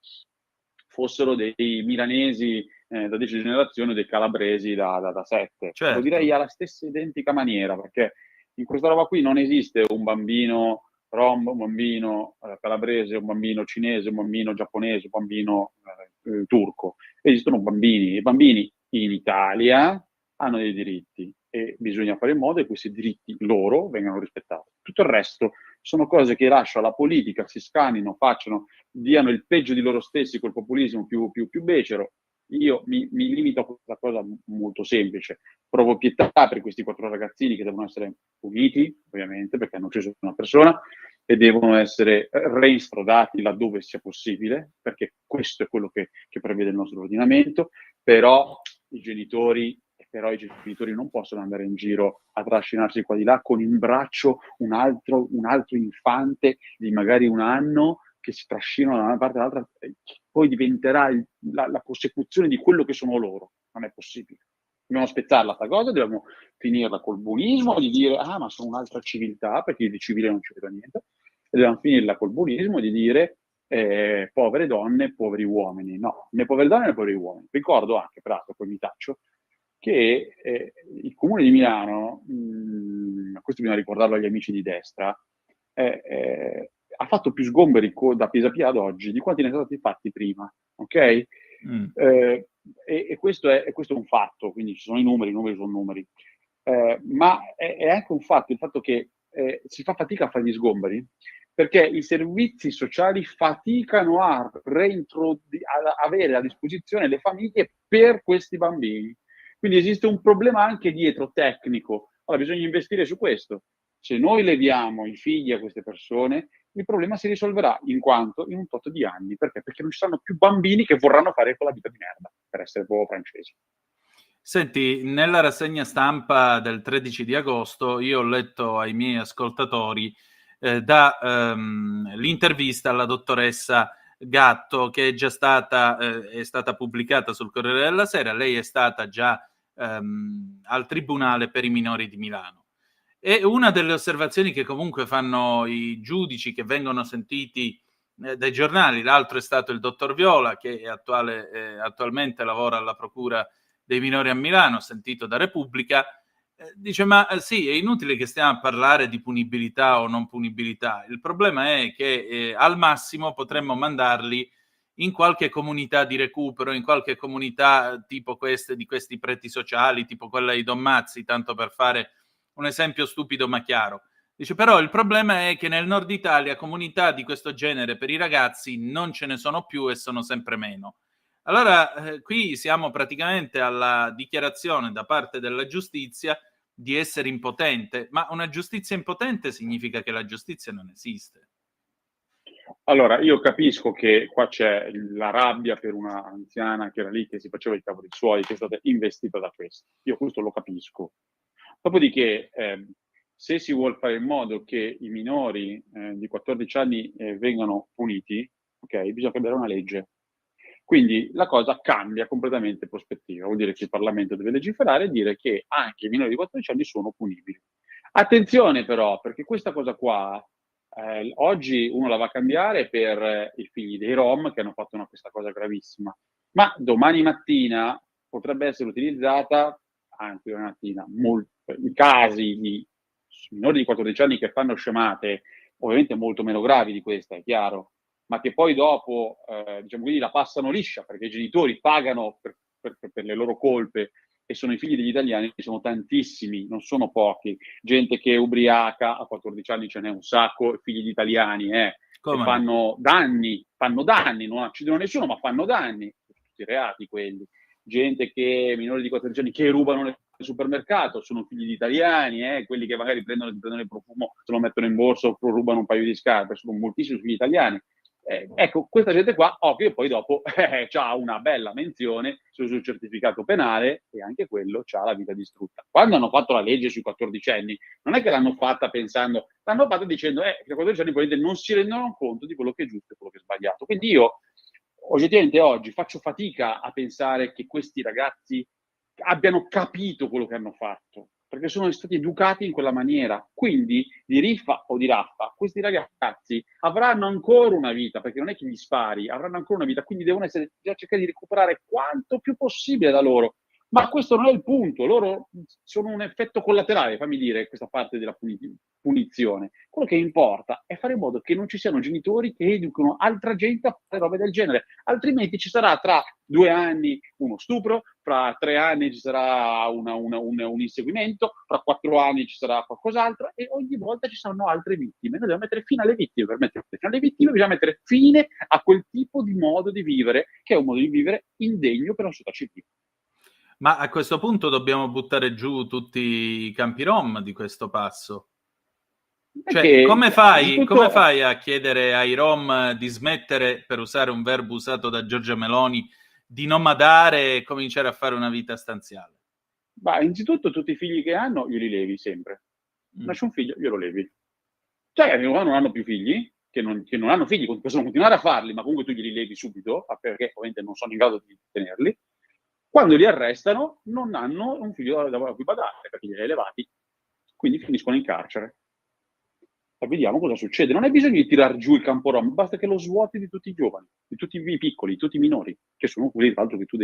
fossero dei milanesi da 10 generazioni o dei calabresi da 7. Certo. Lo direi alla stessa identica maniera, perché in questa roba qui non esiste un bambino rom, un bambino calabrese, un bambino cinese, un bambino giapponese, un bambino turco. Esistono bambini, e i bambini in Italia hanno dei diritti e bisogna fare in modo che questi diritti loro vengano rispettati. Tutto il resto sono cose che lascio alla politica, si scanino, diano il peggio di loro stessi col populismo più becero. Io mi limito a questa cosa molto semplice. Provo pietà per questi 4 ragazzini che devono essere puniti, ovviamente, perché hanno ucciso una persona, e devono essere reinstradati laddove sia possibile, perché questo è quello che prevede il nostro ordinamento, però i genitori non possono andare in giro a trascinarsi qua di là con in braccio un altro infante di magari 1 anno che si trascinano da una parte all'altra, che poi diventerà la consecuzione di quello che sono loro. Non è possibile. Dobbiamo spezzarla sta cosa, dobbiamo finirla col buonismo, di dire ma sono un'altra civiltà, perché io di civile non ci vedo niente, e dobbiamo finirla col buonismo di dire povere donne, poveri uomini. No, né povere donne né poveri uomini. Ricordo anche, peraltro, poi mi taccio, che il Comune di Milano, questo bisogna ricordarlo agli amici di destra, ha fatto più sgomberi da Pisapia ad oggi di quanti ne sono stati fatti prima, ok? E questo è un fatto, quindi ci sono i numeri sono numeri, ma è anche un fatto, il fatto che si fa fatica a fare gli sgomberi, perché i servizi sociali faticano a avere a disposizione le famiglie per questi bambini. Quindi esiste un problema anche dietro tecnico. Allora bisogna investire su questo. Se noi leviamo i figli a queste persone, il problema si risolverà in un tot di anni. Perché? Perché non ci saranno più bambini che vorranno fare quella vita di merda, per essere proprio francesi. Senti, nella rassegna stampa del 13 di agosto io ho letto ai miei ascoltatori l'intervista alla dottoressa Gatto, che è già stata pubblicata sul Corriere della Sera. Lei è stata già al Tribunale per i minori di Milano. E una delle osservazioni che comunque fanno i giudici che vengono sentiti dai giornali, l'altro è stato il dottor Viola, che è attualmente lavora alla Procura dei minori a Milano, sentito da Repubblica, dice sì, è inutile che stiamo a parlare di punibilità o non punibilità, il problema è che al massimo potremmo mandarli in qualche comunità di recupero, in qualche comunità tipo di questi preti sociali, tipo quella di Don Mazzi, tanto per fare un esempio stupido ma chiaro. Dice, però il problema è che nel nord Italia comunità di questo genere per i ragazzi non ce ne sono più e sono sempre meno. Allora, qui siamo praticamente alla dichiarazione da parte della giustizia di essere impotente, ma una giustizia impotente significa che la giustizia non esiste. Allora, io capisco che qua c'è la rabbia per una anziana che era lì, che si faceva i cavoli suoi, che è stata investita da questo. Io questo lo capisco. Dopodiché, se si vuol fare in modo che i minori di 14 anni vengano puniti, ok, bisogna cambiare una legge. Quindi la cosa cambia completamente prospettiva. Vuol dire che il Parlamento deve legiferare e dire che anche i minori di 14 anni sono punibili. Attenzione però, perché questa cosa qua oggi uno la va a cambiare per i figli dei Rom che hanno fatto questa cosa gravissima, ma domani mattina potrebbe essere utilizzata, anzi domani mattina, i casi di minori di 14 anni che fanno scemate, ovviamente molto meno gravi di questa, è chiaro, ma che poi dopo, diciamo così, la passano liscia, perché i genitori pagano per le loro colpe, e sono i figli degli italiani, sono tantissimi, non sono pochi. Gente che è ubriaca, a 14 anni ce n'è un sacco, figli di italiani, che fanno danni, non accidono nessuno, ma fanno danni, tutti reati quelli. Gente che, minori di 14 anni, che rubano nel supermercato, sono figli di italiani, quelli che magari prendono il profumo, se lo mettono in borsa o rubano un paio di scarpe, sono moltissimi figli italiani. Ecco, questa gente qua, che poi dopo ha una bella menzione sul certificato penale e anche quello ha la vita distrutta. Quando hanno fatto la legge sui 14 anni, non è che l'hanno fatta pensando, l'hanno fatta dicendo che a 14 anni poi non si rendono conto di quello che è giusto e quello che è sbagliato. Quindi io, oggettivamente oggi, faccio fatica a pensare che questi ragazzi abbiano capito quello che hanno fatto, perché sono stati educati in quella maniera. Quindi, di riffa o di raffa, questi ragazzi avranno ancora una vita, perché non è che gli spari, avranno ancora una vita, quindi devono cercare di recuperare quanto più possibile da loro. Ma questo non è il punto, loro sono un effetto collaterale, fammi dire, questa parte della punizione. Quello che importa è fare in modo che non ci siano genitori che educano altra gente a fare robe del genere, altrimenti ci sarà tra 2 anni uno stupro, fra 3 anni ci sarà un inseguimento, fra 4 anni ci sarà qualcos'altro e ogni volta ci saranno altre vittime. Noi dobbiamo mettere fine alle vittime. Per mettere fine alle vittime bisogna mettere fine a quel tipo di modo di vivere, che è un modo di vivere indegno per una società civile. Ma a questo punto dobbiamo buttare giù tutti i campi rom di questo passo? Cioè, come fai a chiedere ai rom di smettere, per usare un verbo usato da Giorgia Meloni, di nomadare e cominciare a fare una vita stanziale? Ma innanzitutto tutti i figli che hanno glieli levi sempre. Nasce un figlio, glielo levi. Cioè, non hanno più figli, che non hanno figli, possono continuare a farli, ma comunque tu glieli levi subito, perché ovviamente non sono in grado di tenerli. Quando li arrestano non hanno un figlio da cui badare, perché li hai levati, quindi finiscono in carcere. E vediamo cosa succede. Non hai bisogno di tirar giù il campo rom, basta che lo svuoti di tutti i giovani, di tutti i piccoli, di tutti i minori, che sono quelli tra l'altro che tu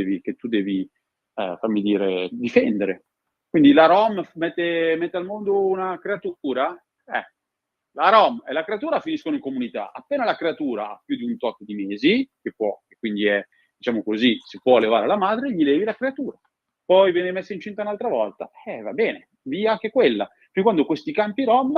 devi fammi dire, difendere. Quindi la rom mette al mondo una creatura, la rom e la creatura finiscono in comunità. Appena la creatura ha più di un tot di mesi, che quindi è, diciamo così, si può levare la madre, gli levi la creatura. Poi viene messa incinta un'altra volta, va bene, via anche quella. Fin quando questi campi rom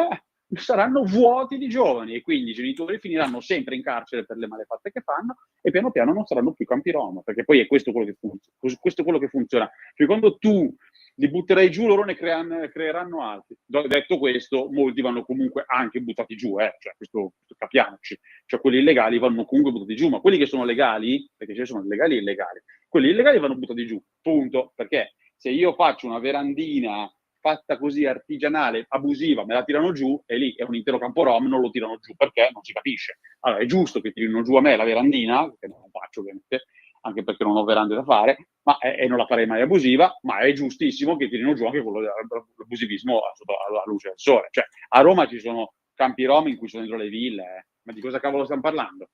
saranno vuoti di giovani e quindi i genitori finiranno sempre in carcere per le malefatte che fanno e piano piano non saranno più campi rom, perché poi è questo quello che funziona. Cioè, quando tu li butterai giù, loro ne creeranno altri. Detto questo, molti vanno comunque anche buttati giù, cioè, questo capiamoci. Cioè, quelli illegali vanno comunque buttati giù, ma quelli che sono legali, perché ci sono legali e illegali, quelli illegali vanno buttati giù, punto. Perché se io faccio una verandina fatta così artigianale, abusiva, me la tirano giù e lì è un intero campo rom, non lo tirano giù perché non si capisce. Allora è giusto che tirino giù a me la verandina, che non faccio ovviamente, anche perché non ho verande da fare, e non la farei mai abusiva, ma è giustissimo che tirino giù anche quello dell'abusivismo alla luce del sole. Cioè, a Roma ci sono campi rom in cui sono dentro le ville, ma di cosa cavolo stiamo parlando?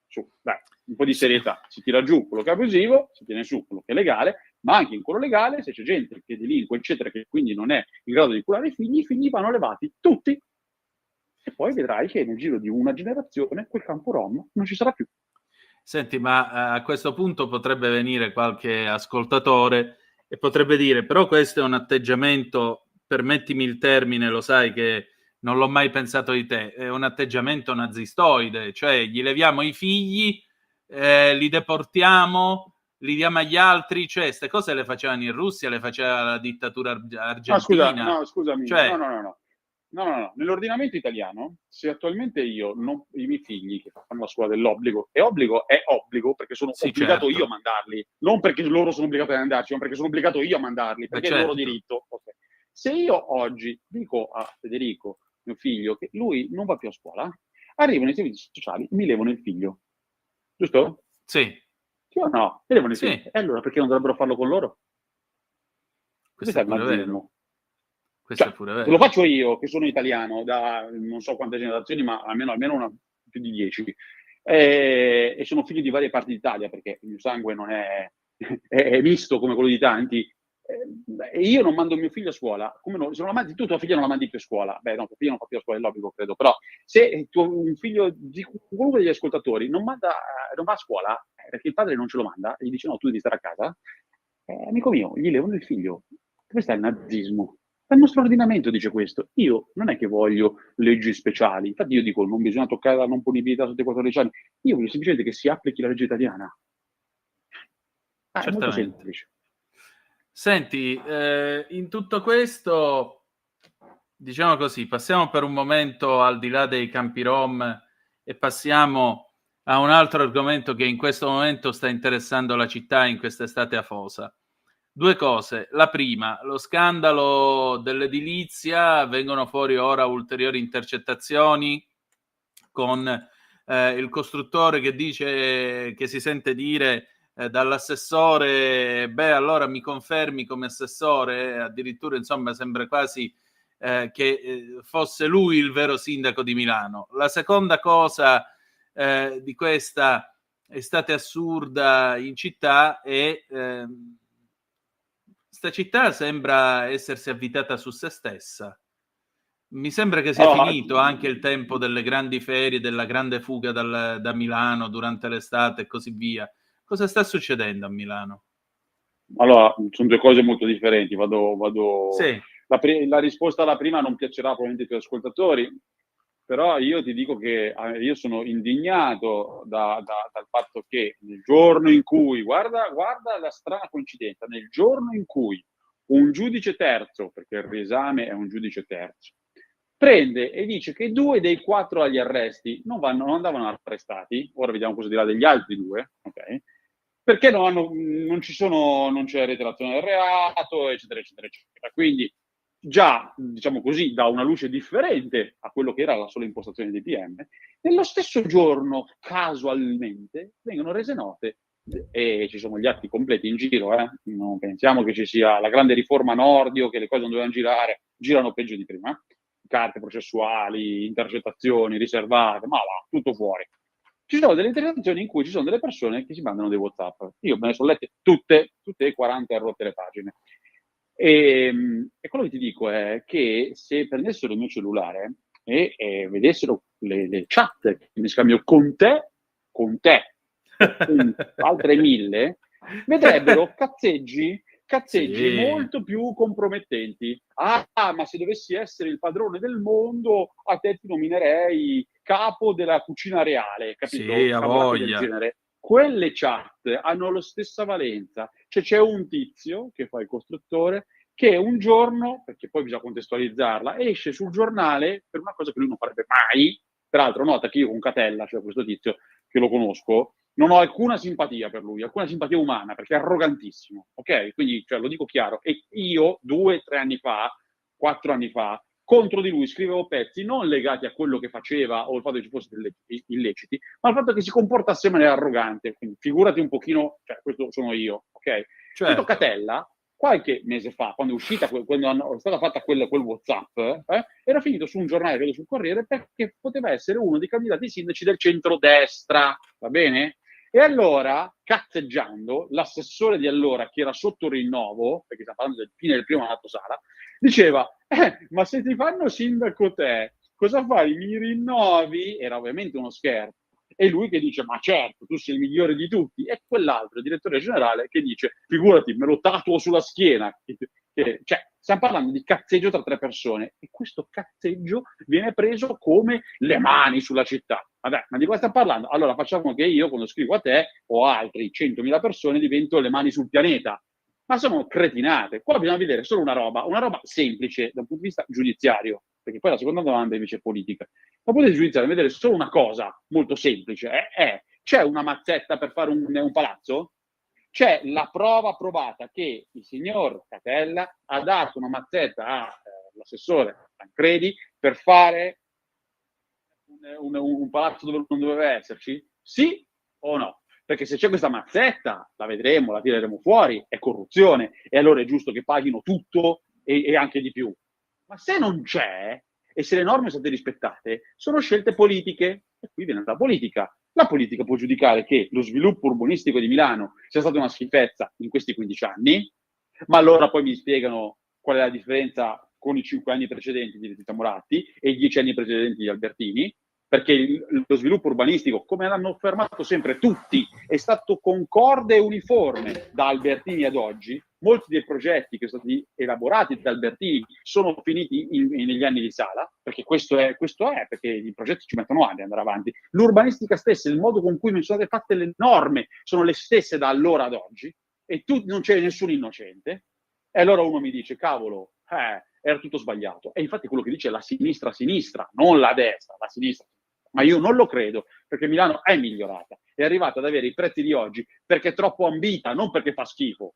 Su, dai, un po' di serietà. Si tira giù quello che è abusivo, si tiene su quello che è legale, ma anche in quello legale, se c'è gente che delinque, eccetera, che quindi non è in grado di curare i figli vanno levati tutti. E poi vedrai che nel giro di una generazione quel campo rom non ci sarà più. Senti, ma a questo punto potrebbe venire qualche ascoltatore e potrebbe dire, però questo è un atteggiamento, permettimi il termine, lo sai che non l'ho mai pensato di te, è un atteggiamento nazistoide, cioè gli leviamo i figli, li deportiamo, li diamo agli altri, cioè queste cose le facevano in Russia, le faceva la dittatura No, scusa, argentina. no, scusami, Cioè, no. Nell'ordinamento italiano, se attualmente io, i miei figli che fanno la scuola dell'obbligo, è obbligo perché sono Sì, obbligato certo. io a mandarli, non perché loro sono obbligati ad andarci, ma perché sono obbligato io a mandarli, perché è il loro certo. diritto. Okay. Se io oggi dico a Federico, mio figlio, che lui non va più a scuola, arrivano i servizi sociali e mi levano il figlio. Giusto? Sì. Sì o no? Mi levano il Sì. figlio. E allora perché non dovrebbero farlo con loro? Questo è pure vero. nazismo. Questo è pure vero. Lo faccio io, che sono italiano, da non so quante generazioni, ma almeno più di 10. E sono figlio di varie parti d'Italia, perché il mio sangue non è misto come quello di tanti. E io non mando mio figlio a scuola. Come no? Se non la mandi tu, tua figlia non la mandi più a scuola. Beh, no, tua figlia non fa più a scuola, è l'obbligo, credo. Però se un figlio di qualcuno degli ascoltatori non va a scuola, perché il padre non ce lo manda, e gli dice no, tu devi stare a casa, amico mio, gli levano il figlio. Dove sta il nazismo? Il nostro ordinamento dice questo. Io non è che voglio leggi speciali. Infatti io dico non bisogna toccare la non punibilità sotto i 14 anni. Io voglio semplicemente che si applichi la legge italiana. È molto semplice. Senti, in tutto questo, diciamo così, passiamo per un momento al di là dei campi rom e passiamo a un altro argomento che in questo momento sta interessando la città in quest'estate afosa. Due cose. La prima, lo scandalo dell'edilizia, vengono fuori ora ulteriori intercettazioni con il costruttore che dice, che si sente dire dall'assessore, beh allora mi confermi come assessore, addirittura insomma sembra quasi che fosse lui il vero sindaco di Milano. La seconda cosa di questa estate assurda in città è sta città sembra essersi avvitata su se stessa. Mi sembra che sia finito anche il tempo delle grandi ferie, della grande fuga da Milano durante l'estate e così via. Cosa sta succedendo a Milano? Allora, sono due cose molto differenti. Vado... Sì. La risposta alla prima non piacerà probabilmente ai tuoi ascoltatori, però io ti dico che io sono indignato dal fatto che nel giorno in cui, guarda la strana coincidenza, nel giorno in cui un giudice terzo, perché il riesame è un giudice terzo, prende e dice che 2 dei 4 agli arresti non andavano arrestati, ora vediamo cosa dirà degli altri 2, ok? Perché non c'è reiterazione del reato, eccetera, eccetera, eccetera. Quindi già, diciamo così, dà una luce differente a quello che era la sola impostazione dei PM. Nello stesso giorno, casualmente, vengono rese note e ci sono gli atti completi in giro. Non pensiamo che ci sia la grande riforma Nordio, che le cose non dovevano girare, girano peggio di prima. Carte processuali, intercettazioni riservate, ma va, tutto fuori. Ci sono delle intercettazioni in cui ci sono delle persone che si mandano dei WhatsApp. Io me ne sono lette tutte e 40 rotte le pagine. E quello che ti dico è che se prendessero il mio cellulare e vedessero le chat che mi scambio con te, altre 1000, vedrebbero cazzeggi sì, molto più compromettenti. Ma se dovessi essere il padrone del mondo, a te ti nominerei capo della cucina reale, capito? Sì, a voglia. Del genere. Quelle chat hanno la stessa valenza. Cioè c'è un tizio che fa il costruttore che un giorno, perché poi bisogna contestualizzarla, esce sul giornale per una cosa che lui non farebbe mai. Peraltro nota che io con Catella, cioè questo tizio che lo conosco, non ho alcuna simpatia per lui, alcuna simpatia umana, perché è arrogantissimo, ok? Quindi, cioè, lo dico chiaro. E io 2, 3 anni fa, 4 anni fa, contro di lui scrivevo pezzi non legati a quello che faceva o al fatto che ci fossero delle illeciti, ma al fatto che si comportasse in maniera arrogante. Quindi figurati un pochino, cioè questo sono io, ok? Certo. Catella, qualche mese fa, quando è uscita, quando è stata fatta quel WhatsApp, era finito su un giornale, credo sul Corriere, perché poteva essere uno dei candidati sindaci del centrodestra, va bene? E allora, cazzeggiando, l'assessore di allora, che era sotto rinnovo, perché stiamo parlando del fine del primo mandato Sala, diceva, ma se ti fanno sindaco te, cosa fai? Mi rinnovi? Era ovviamente uno scherzo. E lui che dice, ma certo, tu sei il migliore di tutti. E quell'altro, il direttore generale, che dice, figurati, me lo tatuo sulla schiena. cioè, stiamo parlando di cazzeggio tra 3 persone e questo cazzeggio viene preso come le mani sulla città. Vabbè, ma di cosa stiamo parlando? Allora facciamo che io, quando scrivo a te o a altri 100.000 persone, divento le mani sul pianeta. Ma sono cretinate. Qua bisogna vedere solo una roba semplice dal punto di vista giudiziario, perché poi la seconda domanda invece è politica. Dal punto di vista giudiziario, vedere solo una cosa molto semplice, c'è una mazzetta per fare un palazzo? C'è la prova provata che il signor Catella ha dato una mazzetta all'assessore Tancredi per fare un palazzo dove non doveva esserci? Sì o no? Perché se c'è questa mazzetta, la vedremo, la tireremo fuori, è corruzione, e allora è giusto che paghino tutto e anche di più. Ma se non c'è, e se le norme sono state rispettate, sono scelte politiche, e qui viene la politica. La politica può giudicare che lo sviluppo urbanistico di Milano sia stata una schifezza in questi 15 anni, ma allora poi mi spiegano qual è la differenza con i 5 anni precedenti di Letizia Moratti e i 10 anni precedenti di Albertini, perché lo sviluppo urbanistico, come l'hanno affermato sempre tutti, è stato concorde e uniforme da Albertini ad oggi. Molti dei progetti che sono stati elaborati da Albertini sono finiti negli anni di Sala, perché questo è, perché i progetti ci mettono anni ad andare avanti. L'urbanistica stessa, il modo con cui sono state fatte le norme, sono le stesse da allora ad oggi, e non c'è nessun innocente. E allora uno mi dice, cavolo, era tutto sbagliato. E infatti quello che dice la sinistra, non la destra, la sinistra. Ma io non lo credo, perché Milano è migliorata, è arrivata ad avere i prezzi di oggi perché è troppo ambita, non perché fa schifo.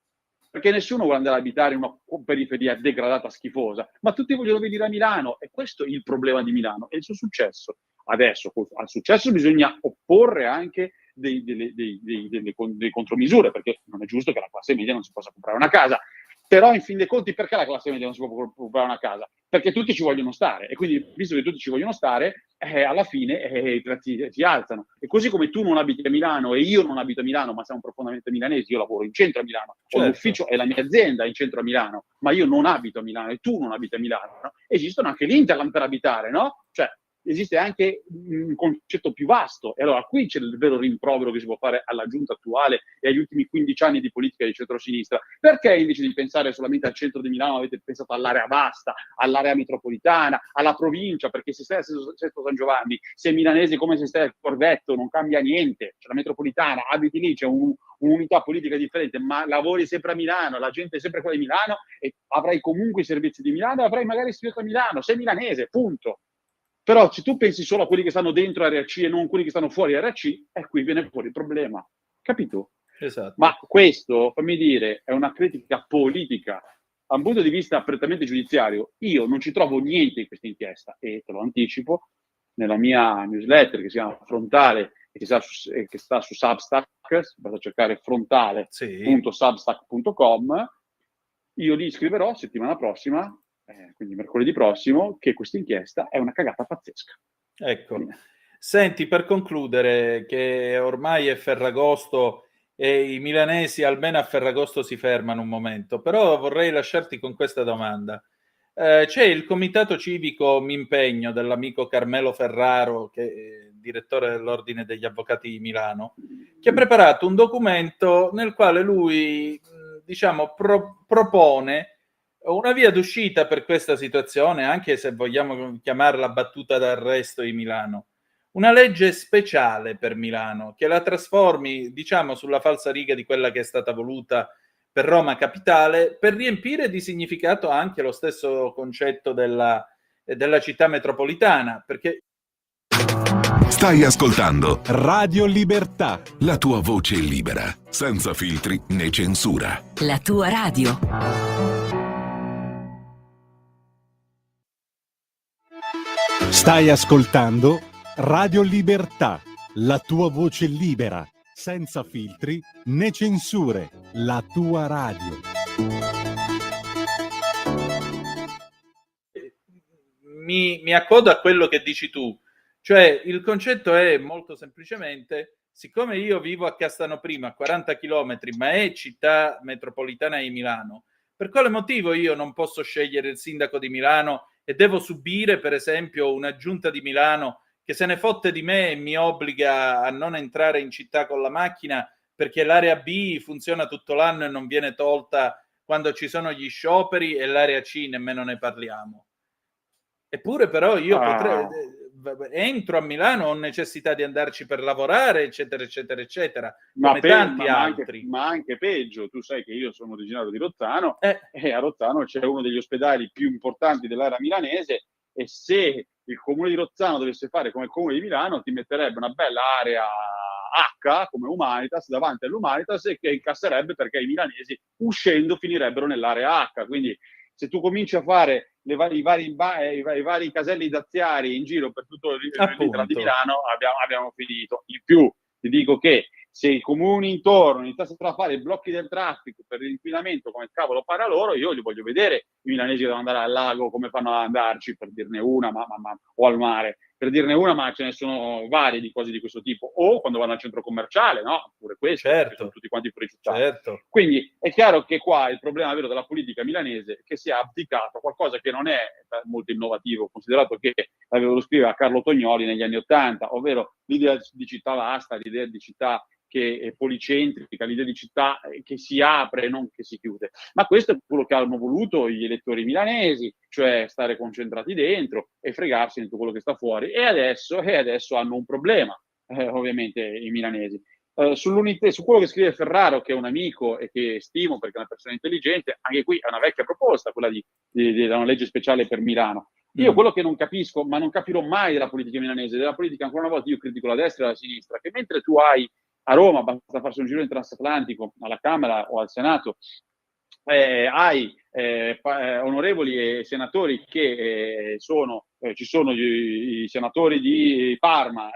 Perché nessuno vuole andare a abitare in una periferia degradata, schifosa, ma tutti vogliono venire a Milano, e questo è il problema di Milano, e il suo successo. Adesso al successo bisogna opporre anche delle contromisure, perché non è giusto che la classe media non si possa comprare una casa. Però in fin dei conti perché la classe media non si può comprare una casa? Perché tutti ci vogliono stare, e quindi visto che tutti ci vogliono stare, alla fine i prezzi si alzano. E così come tu non abiti a Milano e io non abito a Milano, ma siamo profondamente milanesi, io lavoro in centro a Milano, ho l'ufficio e la mia azienda è in centro a Milano, ma io non abito a Milano e tu non abiti a Milano, no? Esistono anche l'Interland per abitare, no? Cioè, esiste anche un concetto più vasto, e allora qui c'è il vero rimprovero che si può fare alla giunta attuale e agli ultimi 15 anni di politica di centrosinistra. Perché invece di pensare solamente al centro di Milano avete pensato all'area vasta, all'area metropolitana, alla provincia? Perché se stai a Sesto San Giovanni, sei milanese come se stai al Corvetto, non cambia niente. C'è la metropolitana, abiti lì, c'è un'unità politica differente, ma lavori sempre a Milano, la gente è sempre quella di Milano, e avrai comunque i servizi di Milano, e avrai magari studiato a Milano, sei milanese, punto. Però se tu pensi solo a quelli che stanno dentro Area C e non quelli che stanno fuori Area C, qui viene fuori il problema. Capito? Esatto. Ma questo, fammi dire, è una critica politica. Da un punto di vista prettamente giudiziario, io non ci trovo niente in questa inchiesta, e te lo anticipo, nella mia newsletter che si chiama Frontale e che sta su Substack, basta cercare frontale.substack.com, io lì scriverò settimana prossima, quindi mercoledì prossimo, che questa inchiesta è una cagata pazzesca. Ecco. Senti, per concludere, che ormai è Ferragosto e i milanesi almeno a Ferragosto si fermano un momento, però vorrei lasciarti con questa domanda. C'è il comitato civico M'impegno dell'amico Carmelo Ferraro, che è direttore dell'Ordine degli Avvocati di Milano, che ha preparato un documento nel quale lui, diciamo, propone una via d'uscita per questa situazione, anche se vogliamo chiamarla battuta d'arresto di Milano. Una legge speciale per Milano, che la trasformi, diciamo, sulla falsariga di quella che è stata voluta per Roma Capitale, per riempire di significato anche lo stesso concetto della città metropolitana, perché... Stai ascoltando Radio Libertà, la tua voce libera, senza filtri né censura. La tua radio. Stai ascoltando Radio Libertà, la tua voce libera, senza filtri né censure, la tua radio. Mi accodo a quello che dici tu, cioè il concetto è molto semplicemente, siccome io vivo a Castano Primo, a 40 chilometri, ma è città metropolitana di Milano, per quale motivo io non posso scegliere il sindaco di Milano e devo subire, per esempio, una giunta di Milano che se ne fotte di me e mi obbliga a non entrare in città con la macchina perché l'area B funziona tutto l'anno e non viene tolta quando ci sono gli scioperi e l'area C nemmeno ne parliamo. Eppure però io entro a Milano, ho necessità di andarci per lavorare, eccetera, eccetera, eccetera, come tanti altri. Ma anche peggio, tu sai che io sono originario di Rozzano e a Rozzano c'è uno degli ospedali più importanti dell'area milanese, e se il comune di Rozzano dovesse fare come il comune di Milano, ti metterebbe una bella area H come Humanitas davanti all'Humanitas, e che incasserebbe perché i milanesi uscendo finirebbero nell'area H. Quindi se tu cominci a fare i vari caselli daziari in giro per tutto il ritratto di Milano, abbiamo finito. In più ti dico che se i comuni intorno iniziassero a fare i blocchi del traffico per l'inquinamento, come cavolo para loro, io li voglio vedere i milanesi che devono andare al lago come fanno ad andarci, per dirne una, o al mare, per dirne una, ma ce ne sono varie di cose di questo tipo, o quando vanno al centro commerciale, no? Pure questo, sono tutti quanti fuori città. Certo. Quindi è chiaro che qua il problema vero della politica milanese è che si è abdicato a qualcosa che non è molto innovativo, considerato che lo scriveva Carlo Tognoli negli anni '80, ovvero l'idea di città vasta, l'idea di città che è policentrica, l'idea di città che si apre e non che si chiude. Ma questo è quello che hanno voluto gli elettori milanesi, cioè stare concentrati dentro e fregarsi di tutto quello che sta fuori. E adesso hanno un problema, ovviamente, i milanesi. Su quello che scrive Ferraro, che è un amico e che stimo perché è una persona intelligente, anche qui è una vecchia proposta, quella di una legge speciale per Milano. Io quello che non capisco, ma non capirò mai della politica milanese, della politica, ancora una volta io critico la destra e la sinistra, che mentre tu hai a Roma, basta farsi un giro in transatlantico, alla Camera o al Senato, hai onorevoli e senatori che ci sono i senatori di Parma,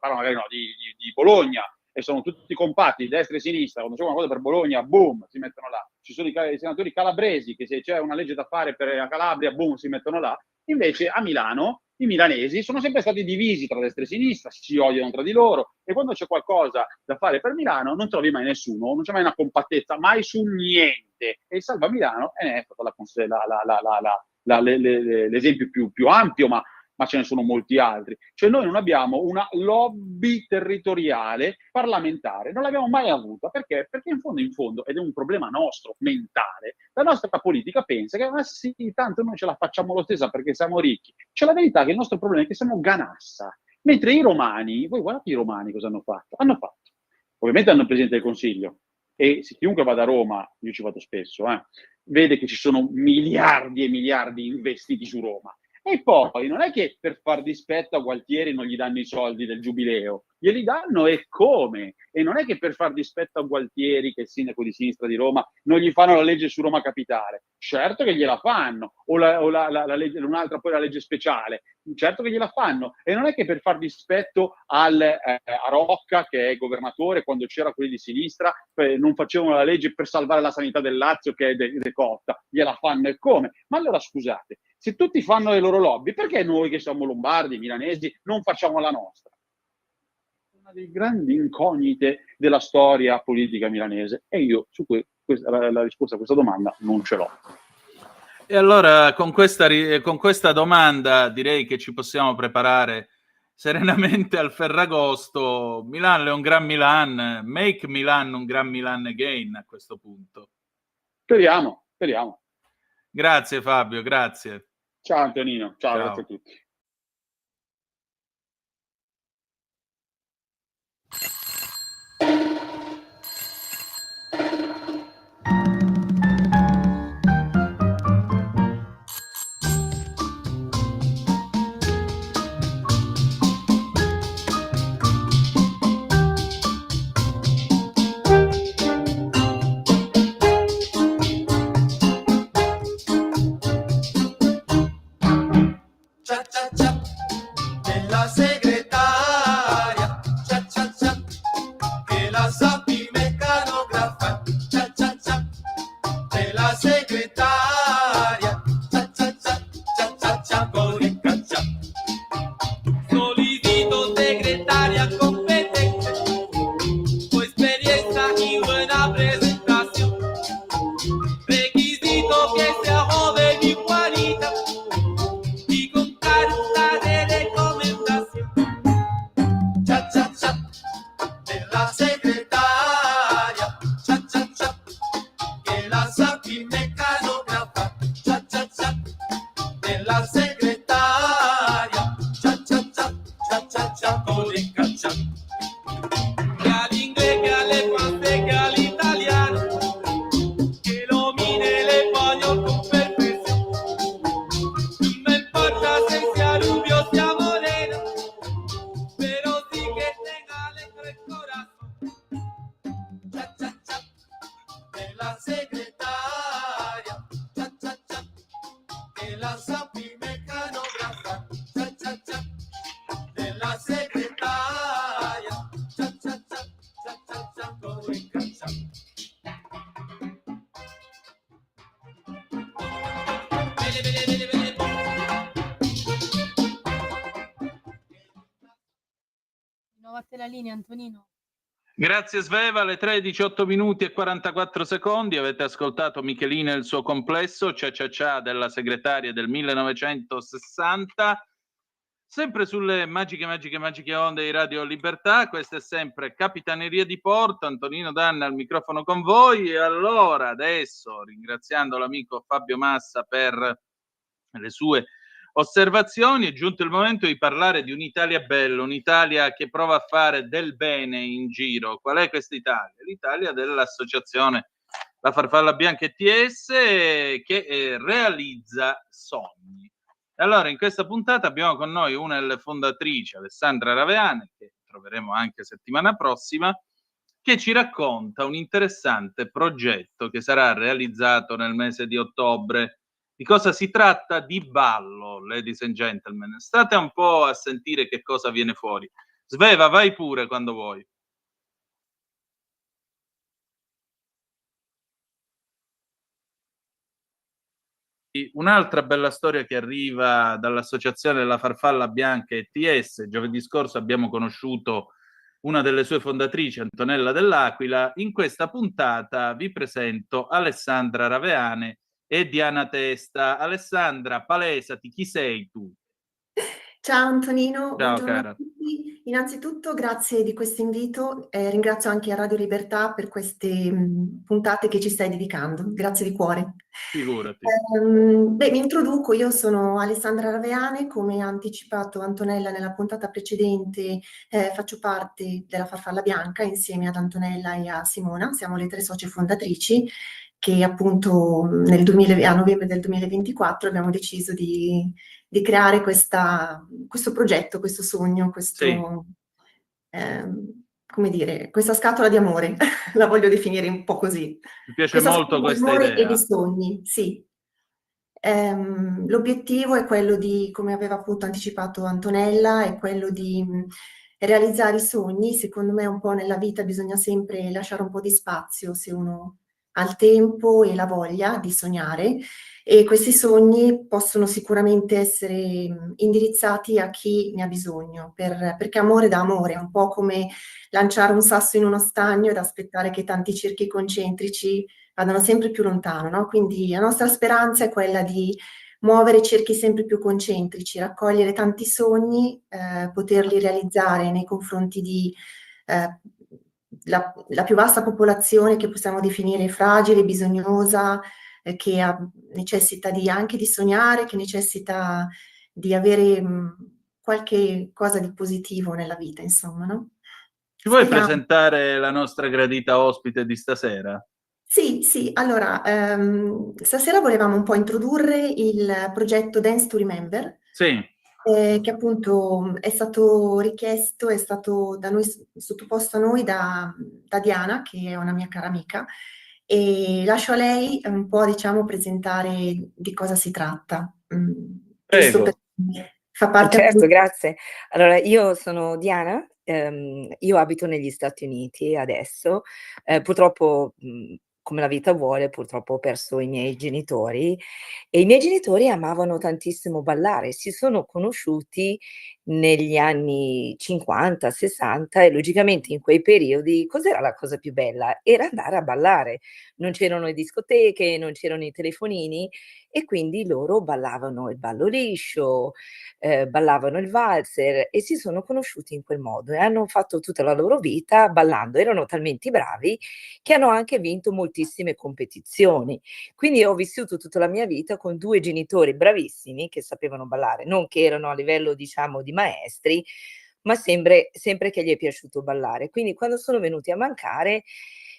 magari no, di Bologna, e sono tutti compatti, destra e sinistra. Quando c'è una cosa per Bologna, boom, si mettono là. Ci sono i senatori calabresi, che se c'è una legge da fare per la Calabria, boom, si mettono là. Invece a Milano i milanesi sono sempre stati divisi tra destra e sinistra, si odiano tra di loro, e quando c'è qualcosa da fare per Milano non trovi mai nessuno, non c'è mai una compattezza, mai su niente. E il Salva Milano è stato l'esempio più ampio, ma ce ne sono molti altri. Cioè noi non abbiamo una lobby territoriale parlamentare, non l'abbiamo mai avuta. Perché? Perché in fondo, ed è un problema nostro, mentale, la nostra politica pensa che sì, tanto noi ce la facciamo lo stesso perché siamo ricchi. C'è la verità che il nostro problema è che siamo ganassa. Mentre i romani, voi guardate i romani cosa hanno fatto? Ovviamente hanno il Presidente del Consiglio, e se chiunque va da Roma, io ci vado spesso, vede che ci sono miliardi e miliardi investiti su Roma. E poi non è che per far dispetto a Gualtieri non gli danno i soldi del giubileo, glieli danno e come? E non è che per far dispetto a Gualtieri, che è il sindaco di sinistra di Roma, non gli fanno la legge su Roma Capitale. Certo che gliela fanno, o la legge, un'altra poi la legge speciale, certo che gliela fanno. E non è che per far dispetto a Rocca, che è governatore, quando c'era quelli di sinistra, non facevano la legge per salvare la sanità del Lazio, che è decotta, gliela fanno e come? Ma allora scusate, se tutti fanno le loro lobby, perché noi che siamo lombardi, milanesi, non facciamo la nostra? Una delle grandi incognite della storia politica milanese, e io su la risposta a questa domanda non ce l'ho. E allora con questa domanda direi che ci possiamo preparare serenamente al Ferragosto. Milan è un gran Milan, make Milan un gran Milan again a questo punto. Speriamo. Grazie Fabio, grazie. Ciao Antonino, ciao. Grazie a tutti. Cha cha Di nuovo a te la linea, Antonino. Grazie Sveva, alle 3:18 minuti e 44 secondi avete ascoltato Michelina e il suo complesso, Cia Cia Cia della segretaria del 1960, sempre sulle magiche onde di Radio Libertà. Questa è sempre Capitaneria di Porto, Antonino Danna al microfono con voi. E allora adesso, ringraziando l'amico Fabio Massa per le sue osservazioni, è giunto il momento di parlare di un'Italia bella, un'Italia che prova a fare del bene in giro. Qual è questa Italia? L'Italia dell'associazione La Farfalla Bianca ETS, che realizza sogni. Allora, in questa puntata abbiamo con noi una delle fondatrici, Alessandra Raveane, che troveremo anche settimana prossima, che ci racconta un interessante progetto che sarà realizzato nel mese di ottobre. Di cosa si tratta? Di ballo, ladies and gentlemen. State un po' a sentire che cosa viene fuori. Sveva, vai pure quando vuoi. Un'altra bella storia che arriva dall'associazione La Farfalla Bianca ETS. Giovedì scorso abbiamo conosciuto una delle sue fondatrici, Antonella Dell'Aquila. In questa puntata vi presento Alessandra Raveane e Diana Testa. Alessandra, palesati, chi sei tu? Ciao Antonino, Ciao buongiorno cara. a tutti. Innanzitutto grazie di questo invito, ringrazio anche Radio Libertà per queste puntate che ci stai dedicando, grazie di cuore. Figurati. Mi introduco, io sono Alessandra Raveane, come ha anticipato Antonella nella puntata precedente, faccio parte della Farfalla Bianca insieme ad Antonella e a Simona, siamo le 3 socie fondatrici che appunto a novembre del 2024 abbiamo deciso di creare questo progetto, questo sogno, come dire, questa scatola di amore, la voglio definire un po' così. Mi piace Questa molto scatola di questa amore e idea. di sogni, sì. L'obiettivo è quello di, come aveva appunto anticipato Antonella, è quello di realizzare i sogni. Secondo me un po' nella vita bisogna sempre lasciare un po' di spazio se uno ha il tempo e la voglia di sognare, e questi sogni possono sicuramente essere indirizzati a chi ne ha bisogno, perché amore dà amore, è un po' come lanciare un sasso in uno stagno ed aspettare che tanti cerchi concentrici vadano sempre più lontano, no? Quindi la nostra speranza è quella di muovere cerchi sempre più concentrici, raccogliere tanti sogni, poterli realizzare nei confronti di la più vasta popolazione che possiamo definire fragile, bisognosa, che necessita anche di sognare, che necessita di avere qualche cosa di positivo nella vita, insomma, no? Ci vuoi Speriamo. presentare la nostra gradita ospite di stasera? Sì, allora, stasera volevamo un po' introdurre il progetto Dance to Remember, Sì. che appunto è stato richiesto, è stato da noi sottoposto a noi da Diana, che è una mia cara amica, e lascio a lei un po', diciamo, presentare di cosa si tratta. Giusto Prego. fa parte Certo, appunto. grazie. Allora, io sono Diana, io abito negli Stati Uniti adesso, purtroppo, come la vita vuole, purtroppo ho perso i miei genitori e i miei genitori amavano tantissimo ballare, si sono conosciuti negli anni 50, 60 e logicamente in quei periodi cos'era la cosa più bella? Era andare a ballare. Non c'erano le discoteche, non c'erano i telefonini e quindi loro ballavano il ballo liscio, ballavano il valzer e si sono conosciuti in quel modo e hanno fatto tutta la loro vita ballando. Erano talmente bravi che hanno anche vinto moltissime competizioni. Quindi ho vissuto tutta la mia vita con 2 genitori bravissimi che sapevano ballare, non che erano a livello, diciamo, di maestri, ma sempre che gli è piaciuto ballare. Quindi quando sono venuti a mancare,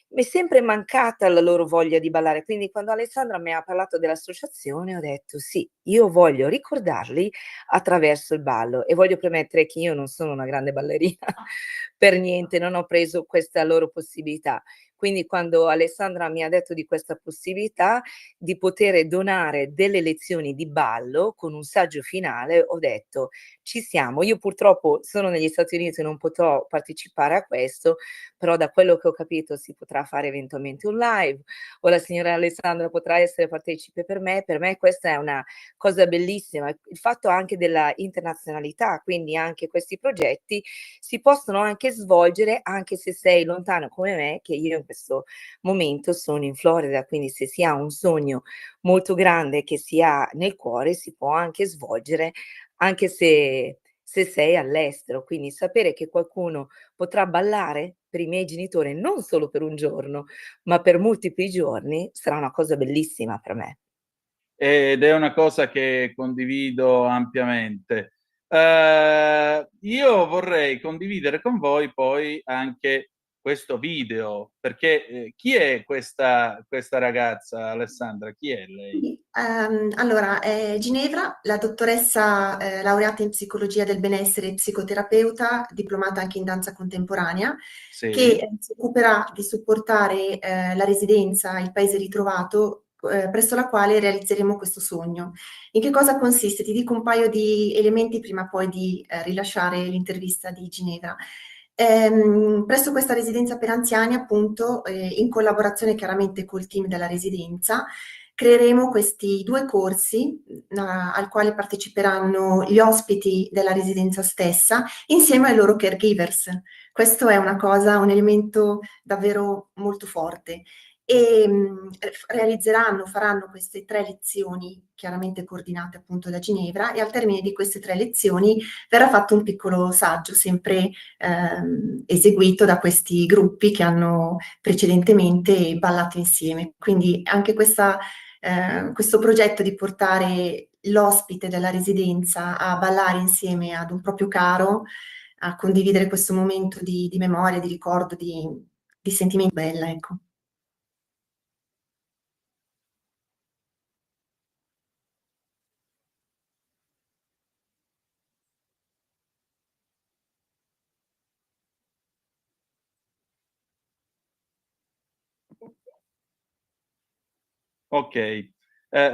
mi è sempre mancata la loro voglia di ballare. Quindi quando Alessandra mi ha parlato dell'associazione ho detto sì, io voglio ricordarli attraverso il ballo e voglio premettere che io non sono una grande ballerina, per niente, non ho preso questa loro possibilità. Quindi quando Alessandra mi ha detto di questa possibilità di poter donare delle lezioni di ballo con un saggio finale, ho detto ci siamo. Io purtroppo sono negli Stati Uniti e non potrò partecipare a questo, però da quello che ho capito si potrà fare eventualmente un live o la signora Alessandra potrà essere partecipe per me. Per me questa è una cosa bellissima. Il fatto anche della internazionalità, quindi anche questi progetti si possono anche svolgere anche se sei lontano come me, che io in questo momento sono in Florida, quindi se si ha un sogno molto grande che si ha nel cuore si può anche svolgere anche se sei all'estero. Quindi sapere che qualcuno potrà ballare per i miei genitori non solo per un giorno, ma per multipli giorni sarà una cosa bellissima per me. Ed è una cosa che condivido ampiamente. Io vorrei condividere con voi poi anche questo video, perché chi è questa ragazza, Alessandra? Chi è lei? Allora, è Ginevra, la dottoressa laureata in psicologia del benessere e psicoterapeuta, diplomata anche in danza contemporanea, Sì. che si occuperà di supportare la residenza Il Paese Ritrovato, presso la quale realizzeremo questo sogno. In che cosa consiste? Ti dico un paio di elementi prima poi di rilasciare l'intervista di Ginevra. Presso questa residenza per anziani, appunto, in collaborazione chiaramente col team della residenza, creeremo questi 2 corsi al quale parteciperanno gli ospiti della residenza stessa insieme ai loro caregivers. Questo è una cosa, un elemento davvero molto forte. Faranno queste 3 lezioni, chiaramente coordinate appunto da Ginevra, e al termine di queste 3 lezioni verrà fatto un piccolo saggio, sempre eseguito da questi gruppi che hanno precedentemente ballato insieme. Quindi anche questo progetto di portare l'ospite della residenza a ballare insieme ad un proprio caro, a condividere questo momento di memoria, di ricordo, di sentimento bella, ecco. Ok.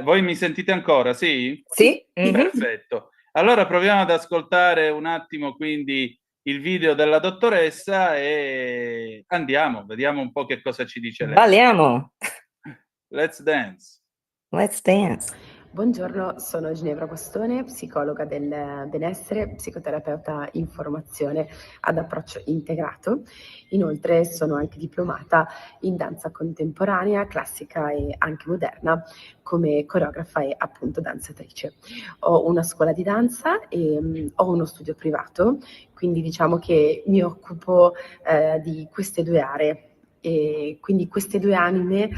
Voi mi sentite ancora? Sì? Sì. Mm-hmm. Perfetto. Allora proviamo ad ascoltare un attimo quindi il video della dottoressa e andiamo, vediamo un po' che cosa ci dice lei. Balliamo. Let's dance. Let's dance. Buongiorno, sono Ginevra Bastone, psicologa del benessere, psicoterapeuta in formazione ad approccio integrato. Inoltre sono anche diplomata in danza contemporanea, classica e anche moderna come coreografa e appunto danzatrice. Ho una scuola di danza e ho uno studio privato, quindi diciamo che mi occupo di queste 2 aree e quindi queste 2 anime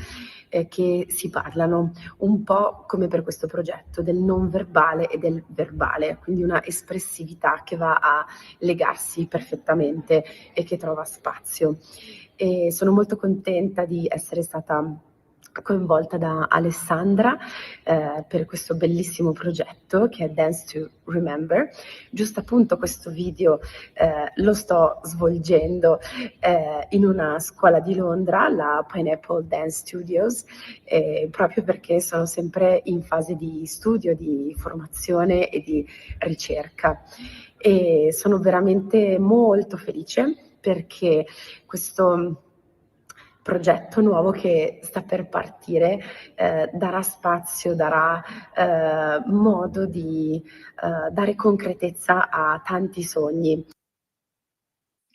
che si parlano un po' come per questo progetto del non verbale e del verbale, quindi una espressività che va a legarsi perfettamente e che trova spazio. E sono molto contenta di essere stata coinvolta da Alessandra per questo bellissimo progetto che è Dance to Remember. Giusto appunto questo video lo sto svolgendo in una scuola di Londra, la Pineapple Dance Studios, proprio perché sono sempre in fase di studio, di formazione e di ricerca. E sono veramente molto felice perché questo progetto nuovo che sta per partire darà spazio, darà modo di dare concretezza a tanti sogni.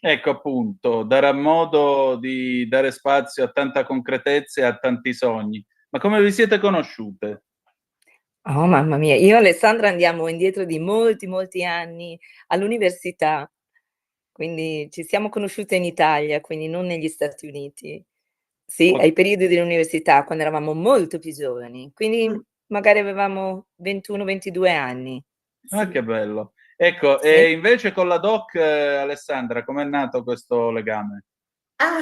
Ecco appunto, darà modo di dare spazio a tanta concretezza e a tanti sogni. Ma come vi siete conosciute? Oh mamma mia, io e Alessandra andiamo indietro di molti anni all'università, quindi ci siamo conosciute in Italia, quindi non negli Stati Uniti. Sì, ai periodi dell'università, quando eravamo molto più giovani, quindi magari avevamo 21, 22 anni. Ah, che bello. Ecco, Sì. e invece con la doc, Alessandra, com'è nato questo legame?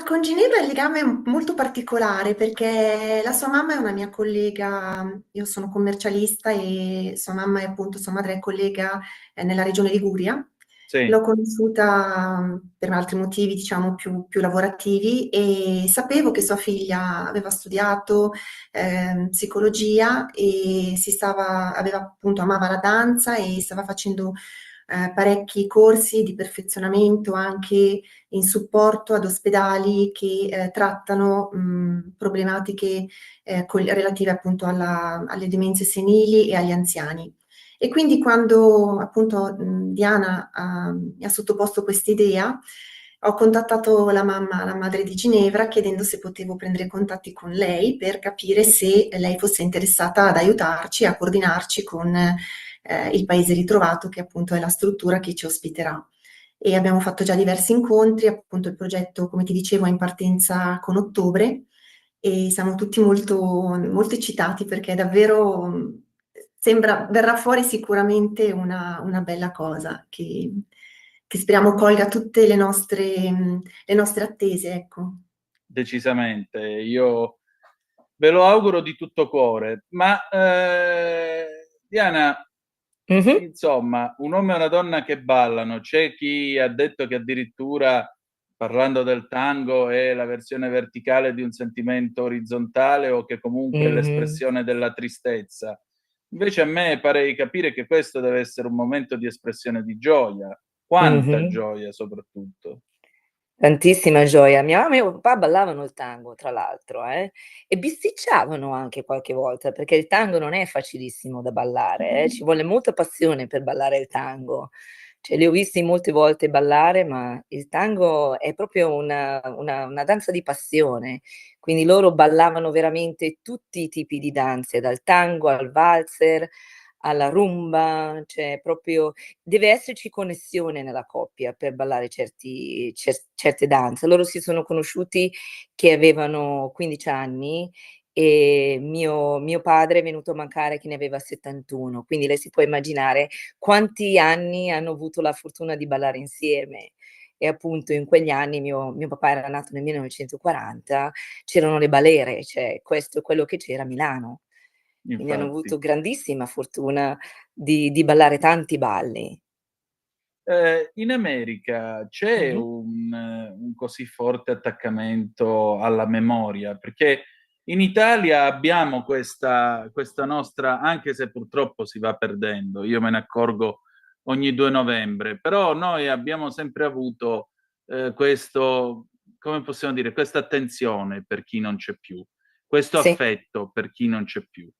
Con Ginevra il legame è molto particolare perché la sua mamma è una mia collega, io sono commercialista e sua mamma è appunto, sua madre è collega nella regione Liguria. Sì. L'ho conosciuta per altri motivi, diciamo, più lavorativi e sapevo che sua figlia aveva studiato psicologia e amava la danza e stava facendo parecchi corsi di perfezionamento anche in supporto ad ospedali che trattano problematiche relative appunto alle demenze senili e agli anziani. E quindi quando appunto Diana mi ha sottoposto quest'idea, ho contattato la madre di Ginevra, chiedendo se potevo prendere contatti con lei per capire se lei fosse interessata ad aiutarci, a coordinarci con il Paese Ritrovato, che appunto è la struttura che ci ospiterà. E abbiamo fatto già diversi incontri, appunto il progetto, come ti dicevo, è in partenza con ottobre e siamo tutti molto, molto eccitati perché davvero verrà fuori sicuramente una bella cosa che speriamo colga tutte le nostre attese, ecco. Decisamente, io ve lo auguro di tutto cuore. Ma Diana, insomma, un uomo e una donna che ballano, c'è chi ha detto che addirittura, parlando del tango, è la versione verticale di un sentimento orizzontale o che comunque è l'espressione della tristezza. Invece a me pare di capire che questo deve essere un momento di espressione di gioia, quanta gioia soprattutto. Tantissima gioia. Mia mamma e mio papà ballavano il tango, tra l'altro, e bisticciavano anche qualche volta, perché il tango non è facilissimo da ballare, ci vuole molta passione per ballare il tango. Cioè, li ho visti molte volte ballare, ma il tango è proprio una danza di passione. Quindi loro ballavano veramente tutti i tipi di danze, dal tango al valzer, alla rumba, cioè proprio deve esserci connessione nella coppia per ballare certe danze. Loro si sono conosciuti che avevano 15 anni e mio padre è venuto a mancare che ne aveva 71, quindi lei si può immaginare quanti anni hanno avuto la fortuna di ballare insieme. E appunto in quegli anni mio papà era nato nel 1940, c'erano le balere, cioè questo è quello che c'era a Milano. Quindi hanno Infatti. avuto grandissima fortuna di ballare tanti balli. In America c'è un così forte attaccamento alla memoria? Perché in Italia abbiamo questa nostra, anche se purtroppo si va perdendo, io me ne accorgo ogni 2 novembre, però noi abbiamo sempre avuto questo, come possiamo dire, questa attenzione per chi non c'è più, questo Sì. affetto per chi non c'è più.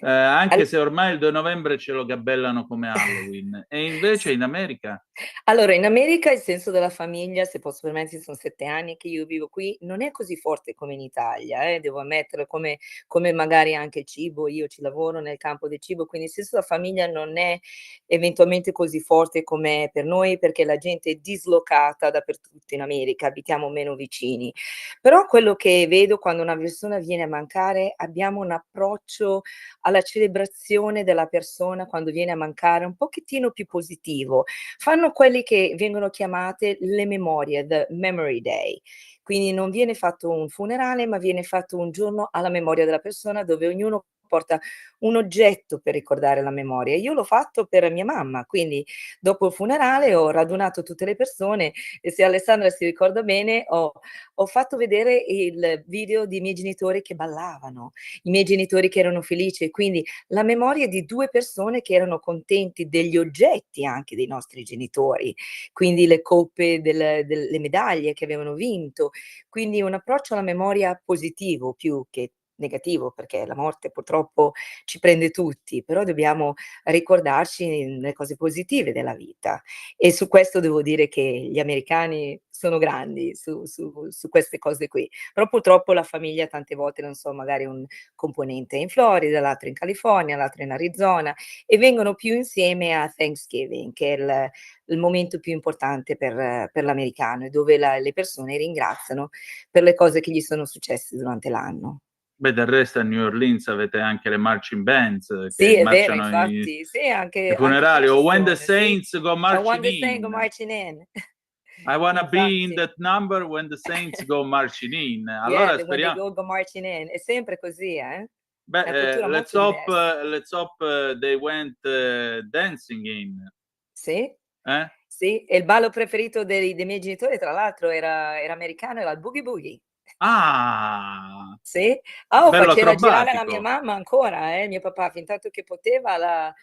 Anche se ormai il 2 novembre ce lo gabellano come Halloween. E invece in America? Allora, in America il senso della famiglia, se posso permettermi, sono 7 anni che io vivo qui, non è così forte come in Italia, devo ammettere, come magari anche il cibo, io ci lavoro nel campo del cibo, quindi il senso della famiglia non è eventualmente così forte come per noi, perché la gente è dislocata dappertutto in America, abitiamo meno vicini. Però quello che vedo quando una persona viene a mancare, abbiamo un approccio alla celebrazione della persona quando viene a mancare un pochettino più positivo. Fanno quelli che vengono chiamate le memorie, the memory day. Quindi non viene fatto un funerale, ma viene fatto un giorno alla memoria della persona dove ognuno porta un oggetto per ricordare la memoria. Io l'ho fatto per mia mamma, quindi dopo il funerale ho radunato tutte le persone e se Alessandra si ricorda bene ho fatto vedere il video dei miei genitori che ballavano, i miei genitori che erano felici, quindi la memoria di 2 persone che erano contenti degli oggetti anche dei nostri genitori, quindi le coppe delle medaglie che avevano vinto, quindi un approccio alla memoria positivo più che negativo, perché la morte purtroppo ci prende tutti, però dobbiamo ricordarci le cose positive della vita e su questo devo dire che gli americani sono grandi su queste cose qui. Però purtroppo la famiglia tante volte, non so, magari un componente è in Florida, l'altro in California, l'altro in Arizona e vengono più insieme a Thanksgiving, che è il momento più importante per l'americano e dove le persone ringraziano per le cose che gli sono successe durante l'anno. Beh, del resto a New Orleans avete anche le marching bands Sì, che è vero, marciano i infatti, sì, anche funerali. O When the processione, sì. Saints Go Marching When the Saints Go In. Marching In. I wanna be in Infatti. that number when the Saints go marching in. Yeah, Allora when they speriamo. go marching in. È sempre così, Una Beh, cultura molto diversa. let's hope they went dancing in. Sì. Eh? Sì, e il ballo preferito dei miei genitori tra l'altro era americano, era il Boogie Boogie. Ah! Sì. Bello Faceva girare la mia acrobatico. mamma ancora, mio papà fintanto che poteva la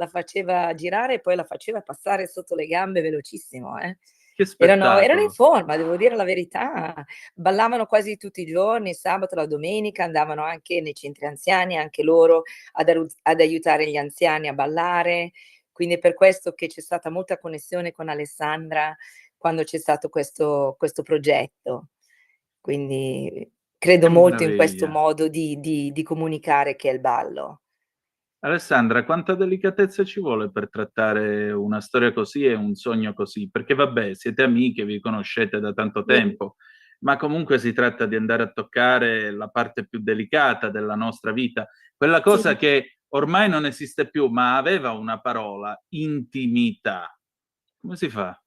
faceva girare e poi la faceva passare sotto le gambe velocissimo, eh. Che Erano in spettacolo. forma, devo dire la verità. Ballavano quasi tutti i giorni, il sabato, la domenica, andavano anche nei centri anziani, anche loro ad aiutare gli anziani a ballare. Quindi è per questo che c'è stata molta connessione con Alessandra quando c'è stato questo progetto. Quindi credo Che molto in questo meraviglia. modo di comunicare che è il ballo. Alessandra, quanta delicatezza ci vuole per trattare una storia così e un sogno così? Perché vabbè, siete amiche, vi conoscete da tanto tempo, ma comunque si tratta di andare a toccare la parte più delicata della nostra vita, quella cosa Sì. che ormai non esiste più, ma aveva una parola: intimità. Come si fa?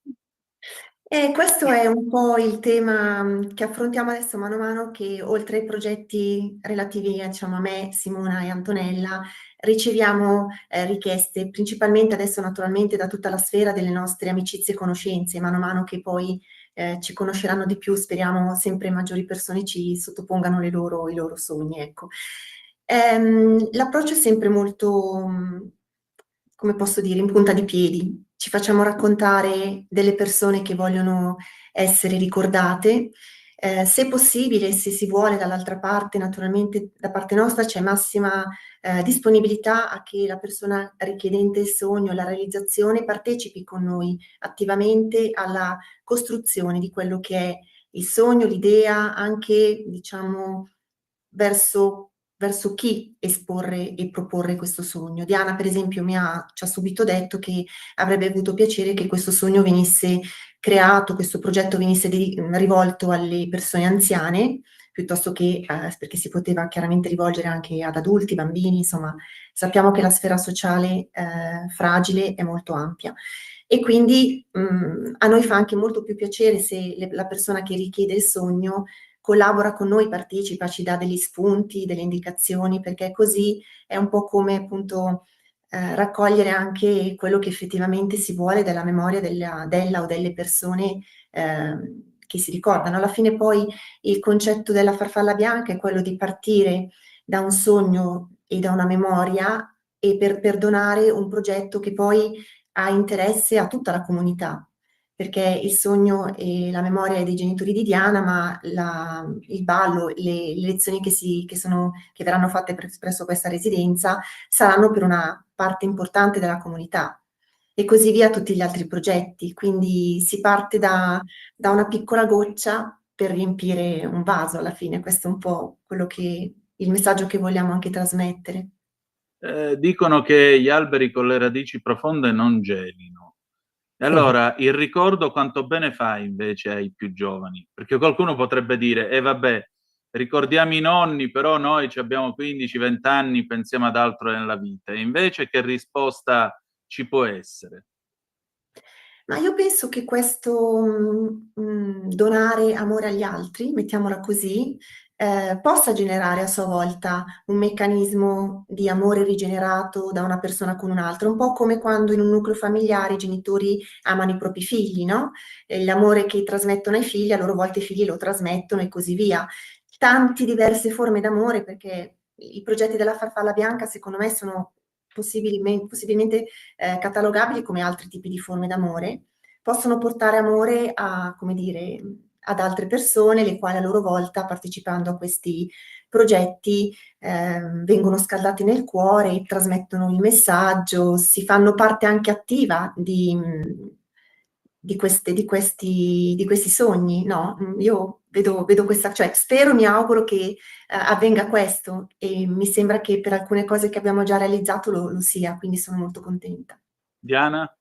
Questo è un po' il tema che affrontiamo adesso mano a mano che oltre ai progetti relativi diciamo, a me, Simona e Antonella, riceviamo richieste principalmente adesso naturalmente da tutta la sfera delle nostre amicizie e conoscenze, mano a mano che poi ci conosceranno di più, speriamo sempre maggiori persone ci sottopongano i loro sogni. Ecco. L'approccio è sempre molto, come posso dire, in punta di piedi. Ci facciamo raccontare delle persone che vogliono essere ricordate. Se possibile, se si vuole, dall'altra parte, naturalmente da parte nostra c'è massima disponibilità a che la persona richiedente il sogno, la realizzazione, partecipi con noi attivamente alla costruzione di quello che è il sogno, l'idea, anche diciamo verso chi esporre e proporre questo sogno. Diana, per esempio, ci ha subito detto che avrebbe avuto piacere che questo sogno venisse creato, questo progetto venisse rivolto alle persone anziane, piuttosto che, perché si poteva chiaramente rivolgere anche ad adulti, bambini, insomma, sappiamo che la sfera sociale fragile è molto ampia. E quindi a noi fa anche molto più piacere se la persona che richiede il sogno collabora con noi, partecipa, ci dà degli spunti, delle indicazioni, perché così è un po' come appunto raccogliere anche quello che effettivamente si vuole della memoria della o delle persone che si ricordano. Alla fine poi il concetto della farfalla bianca è quello di partire da un sogno e da una memoria e per perdonare un progetto che poi ha interesse a tutta la comunità perché il sogno e la memoria è dei genitori di Diana, ma il ballo, le lezioni che verranno fatte presso questa residenza saranno per una parte importante della comunità e così via tutti gli altri progetti. Quindi si parte da una piccola goccia per riempire un vaso alla fine. Questo è un po' il messaggio che vogliamo anche trasmettere. Dicono che gli alberi con le radici profonde non gelino. E allora il ricordo quanto bene fa invece ai più giovani? Perché qualcuno potrebbe dire, vabbè, ricordiamo i nonni, però noi ci abbiamo 15-20 anni, pensiamo ad altro nella vita. E invece che risposta ci può essere? Ma io penso che questo donare amore agli altri, mettiamola così, possa generare a sua volta un meccanismo di amore rigenerato da una persona con un'altra, un po' come quando in un nucleo familiare i genitori amano i propri figli, no? E l'amore che trasmettono ai figli, a loro volta i figli lo trasmettono e così via. Tanti diverse forme d'amore, perché i progetti della farfalla bianca, secondo me, sono possibilmente catalogabili come altri tipi di forme d'amore, possono portare amore a, come dire, ad altre persone, le quali a loro volta, partecipando a questi progetti, vengono scaldati nel cuore, trasmettono il messaggio, si fanno parte anche attiva di questi sogni, no? Io vedo questa, cioè spero, mi auguro che avvenga questo e mi sembra che per alcune cose che abbiamo già realizzato lo sia, quindi sono molto contenta. Diana?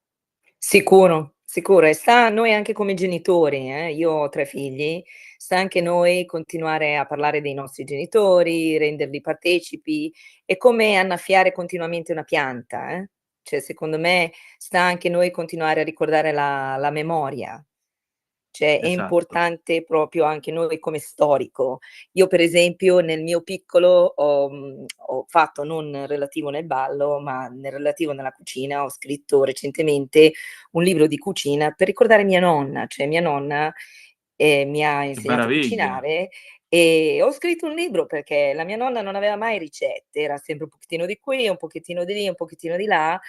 Sicuro, sicuro. E sta a noi anche come genitori, io ho 3 figli, sta anche a noi continuare a parlare dei nostri genitori, renderli partecipi. È come annaffiare continuamente una pianta, Cioè, secondo me sta anche a noi continuare a ricordare la memoria. Cioè è Esatto. importante proprio anche noi come storico. Io per esempio nel mio piccolo ho fatto, non relativo nel ballo, ma nel relativo nella cucina, ho scritto recentemente un libro di cucina per ricordare mia nonna. Cioè mia nonna, mi ha Che insegnato a meraviglia. cucinare e ho scritto un libro perché la mia nonna non aveva mai ricette, era sempre un pochettino di qui, un pochettino di lì, un pochettino di là.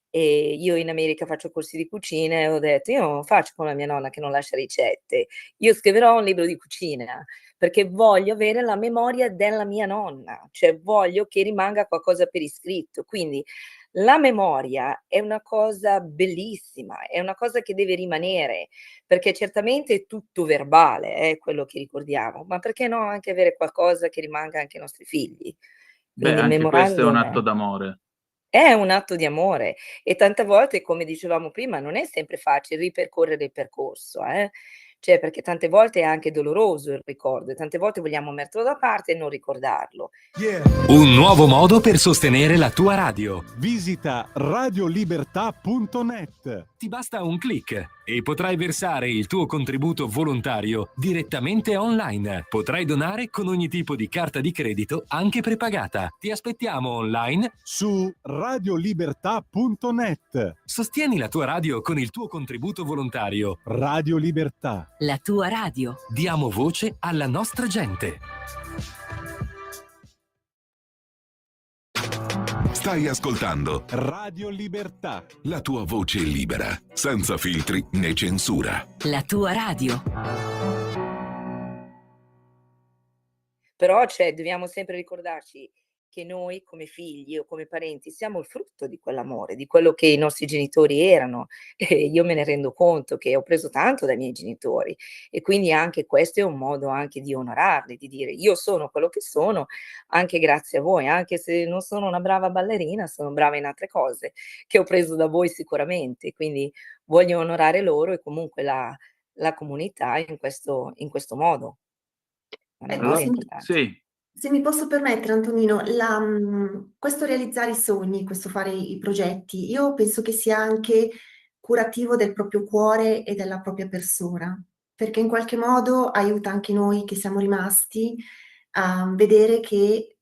E io in America faccio corsi di cucina e ho detto: "Io non faccio come mia nonna che non lascia ricette, io scriverò un libro di cucina, perché voglio avere la memoria della mia nonna, cioè voglio che rimanga qualcosa per iscritto". Quindi la memoria è una cosa bellissima, è una cosa che deve rimanere, perché certamente è tutto verbale, quello che ricordiamo, ma perché no anche avere qualcosa che rimanga anche ai nostri figli. Beh, Quindi il anche questo è un memorandum atto d'amore. è un atto di amore e tante volte, come dicevamo prima, non è sempre facile ripercorrere il percorso, cioè perché tante volte è anche doloroso il ricordo e tante volte vogliamo metterlo da parte e non ricordarlo. Un nuovo modo per sostenere la tua radio. Visita radiolibertà.net. Ti basta un click e potrai versare il tuo contributo volontario direttamente online. Potrai donare con ogni tipo di carta di credito, anche prepagata. Ti aspettiamo online su radiolibertà.net. Sostieni la tua radio con il tuo contributo volontario. Radio Libertà. La tua radio. Diamo voce alla nostra gente. Stai ascoltando Radio Libertà. la tua voce libera, senza filtri né censura. La tua radio. Però, cioè, dobbiamo sempre ricordarci che noi come figli o come parenti siamo il frutto di quell'amore, di quello che i nostri genitori erano. E io me ne rendo conto che ho preso tanto dai miei genitori e quindi anche questo è un modo anche di onorarli, di dire: "Io sono quello che sono anche grazie a voi, anche se non sono una brava ballerina, sono brava in altre cose che ho preso da voi sicuramente". Quindi voglio onorare loro e comunque la comunità in questo modo. La Ecco, memoria è Allo importante. sì. se mi posso permettere Antonino, questo realizzare i sogni, questo fare i progetti, io penso che sia anche curativo del proprio cuore e della propria persona, perché in qualche modo aiuta anche noi che siamo rimasti a vedere che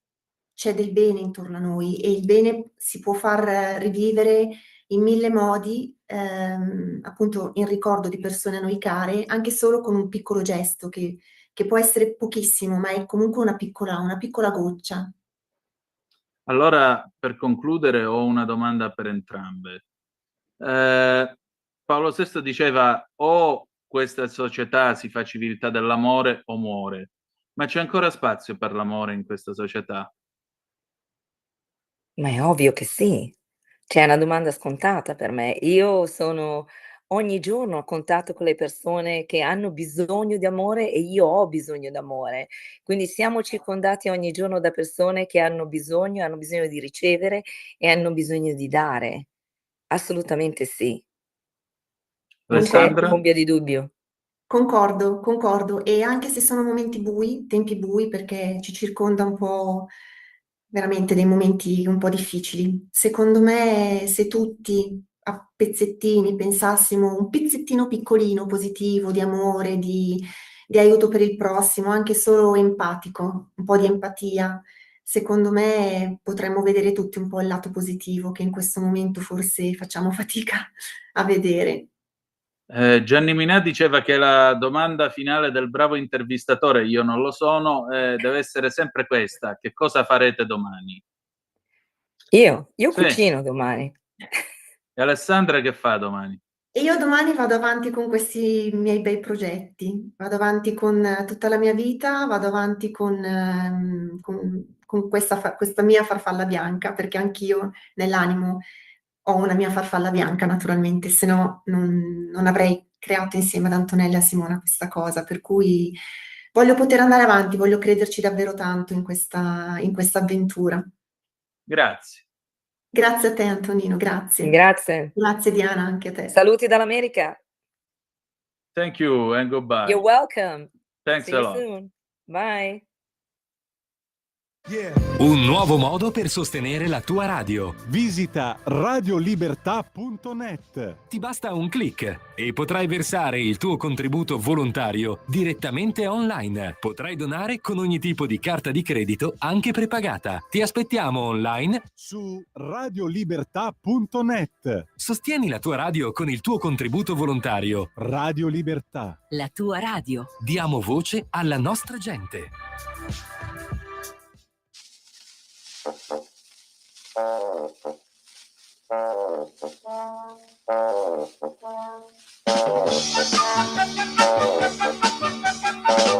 c'è del bene intorno a noi e il bene si può far rivivere in 1000 modi, appunto in ricordo di persone a noi care, anche solo con un piccolo gesto che può essere pochissimo, ma è comunque una piccola goccia. Allora, per concludere, ho una domanda per entrambe. Paolo VI diceva: "O questa società si fa civiltà dell'amore o muore". Ma c'è ancora spazio per l'amore in questa società? Ma è ovvio che sì. Cioè è una domanda scontata per me. Io sono ogni giorno a contatto con le persone che hanno bisogno di amore e io ho bisogno d'amore. Quindi siamo circondati ogni giorno da persone che hanno bisogno di ricevere e hanno bisogno di dare. Assolutamente sì. Non c'è Alessandra? ombra di dubbio. Concordo, concordo. E anche se sono momenti bui, tempi bui, perché ci circonda un po' veramente dei momenti un po' difficili. Secondo me, se tutti a pezzettini pensassimo un pezzettino piccolino, positivo, di amore, di aiuto per il prossimo, anche solo empatico, un po' di empatia, secondo me potremmo vedere tutti un po' il lato positivo che in questo momento forse facciamo fatica a vedere. Gianni Minà diceva che la domanda finale del bravo intervistatore, io non lo sono, deve essere sempre questa: che cosa farete domani? Io Sì. cucino domani. E Alessandra che fa domani? E io domani vado avanti con questi miei bei progetti, vado avanti con tutta la mia vita, vado avanti con questa mia farfalla bianca, perché anch'io nell'animo ho una mia farfalla bianca naturalmente, se no non avrei creato insieme ad Antonella e a Simona questa cosa, per cui voglio poter andare avanti, voglio crederci davvero tanto in questa avventura. Grazie. Grazie a te Antonino, grazie. Grazie. Grazie Diana, anche a te. Saluti dall'America. Thank you and goodbye. You're welcome. Thanks See a you lot. soon. Bye. Un nuovo modo per sostenere la tua radio. Visita radiolibertà.net. Ti basta un click e potrai versare il tuo contributo volontario direttamente online. Potrai donare con ogni tipo di carta di credito, anche prepagata. Ti aspettiamo online su radiolibertà.net. Sostieni la tua radio con il tuo contributo volontario. Radio Libertà. La tua radio. Diamo voce alla nostra gente.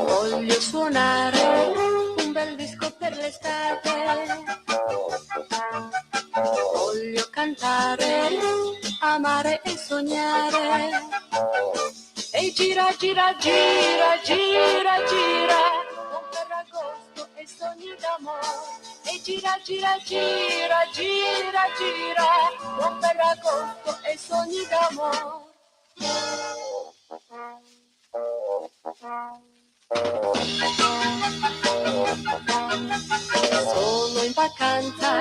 Voglio suonare un bel disco per l'estate. Voglio cantare, amare e sognare. E gira, gira, gira, gira, gira, con Ferragosto e sogni d'amore. E gira, gira, gira, gira, gira, con Ferragosto e sogni d'amore. Sono in vacanza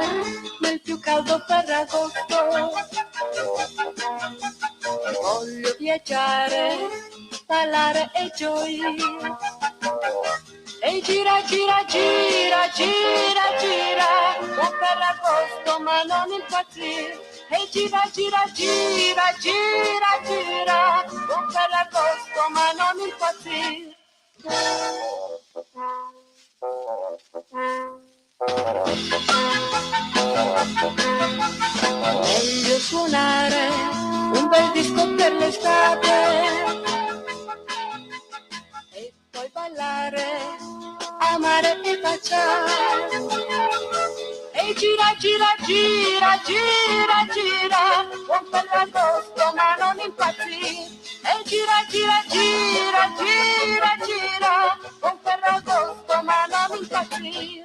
nel più caldo Ferragosto. Voglio viaggiare, ballare e gioire. E gira, gira, gira, gira, gira, con Ferragosto ma non impazzire. E gira, gira, gira, gira, gira, con Ferragosto ma non impazzire. Meglio suonare un bel disco per l'estate e poi ballare, amare e baciare. E gira, gira, gira, gira, gira, con Ferragosto ma non impazzire. E gira, gira, gira, gira, gira, con Ferragosto ma non impazzire.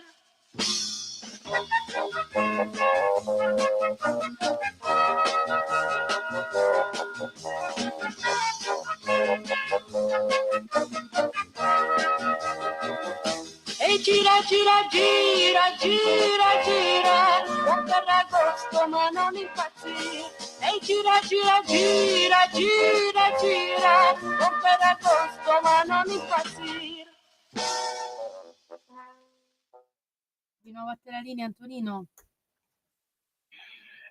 E gira, gira, gira, gira, gira, con Ferragosto ma non impazzire. E gira, gira, gira, gira, gira, con Ferragosto ma non impazzire. Di nuovo a te la linea, Antonino.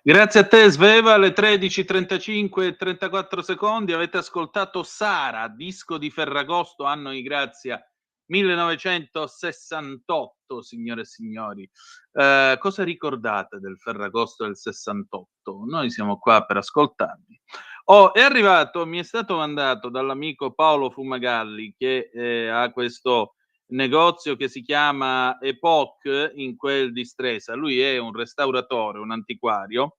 Grazie a te Sveva, alle 13:35 e 34 secondi avete ascoltato Sara, disco di Ferragosto, anno di grazia 1968, signore e signori. Cosa ricordate del Ferragosto del 68? Noi siamo qua per ascoltarvi. È arrivato, mi è stato mandato dall'amico Paolo Fumagalli che ha questo negozio che si chiama Epoch in quel di Stresa. Lui è un restauratore, un antiquario.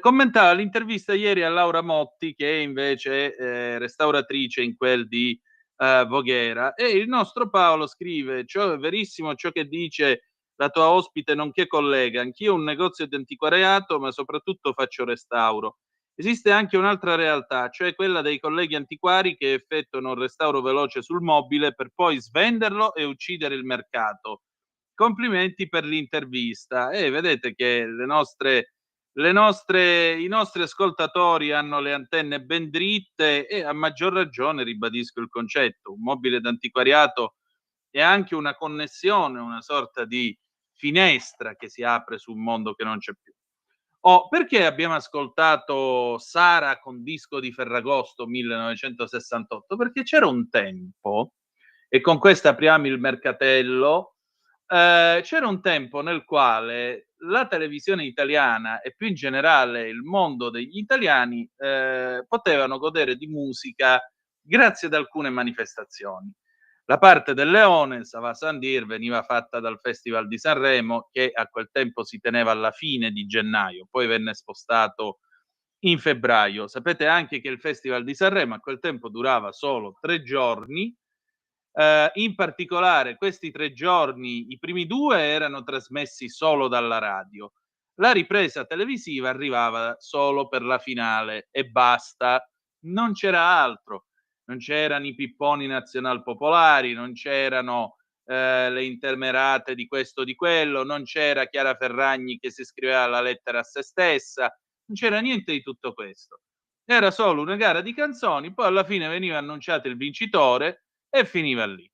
Commentava l'intervista ieri a Laura Motti, che è invece restauratrice in quel di Voghera, e il nostro Paolo scrive: è verissimo ciò che dice la tua ospite nonché collega, anch'io ho un negozio di antiquariato ma soprattutto faccio restauro. Esiste anche un'altra realtà, cioè quella dei colleghi antiquari che effettuano un restauro veloce sul mobile per poi svenderlo e uccidere il mercato. Complimenti per l'intervista. Vedete che i nostri ascoltatori hanno le antenne ben dritte e a maggior ragione ribadisco il concetto. Un mobile d'antiquariato è anche una connessione, una sorta di finestra che si apre su un mondo che non c'è più. Perché abbiamo ascoltato Sara con disco di Ferragosto 1968? Perché c'era un tempo, e con questo apriamo il mercatello, c'era un tempo nel quale la televisione italiana e più in generale il mondo degli italiani potevano godere di musica grazie ad alcune manifestazioni. La parte del Leone, ça va sans dire, veniva fatta dal Festival di Sanremo, che a quel tempo si teneva alla fine di gennaio, poi venne spostato in febbraio. Sapete anche che il Festival di Sanremo a quel tempo durava solo 3 giorni. In particolare questi 3 giorni, i primi 2 erano trasmessi solo dalla radio. La ripresa televisiva arrivava solo per la finale e basta, non c'era altro. Non c'erano i pipponi nazionalpopolari, non c'erano le intermerate di questo o di quello, non c'era Chiara Ferragni che si scriveva la lettera a se stessa, non c'era niente di tutto questo. Era solo una gara di canzoni, poi alla fine veniva annunciato il vincitore e finiva lì.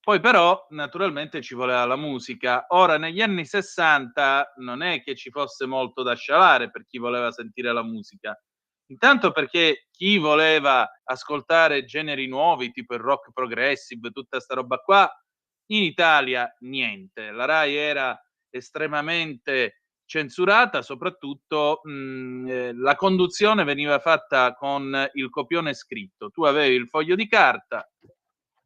Poi però naturalmente ci voleva la musica. Ora negli anni '60 non è che ci fosse molto da scialare per chi voleva sentire la musica. Intanto perché chi voleva ascoltare generi nuovi, tipo il rock progressive, tutta sta roba qua, in Italia niente. La Rai era estremamente censurata, soprattutto la conduzione veniva fatta con il copione scritto. Tu avevi il foglio di carta,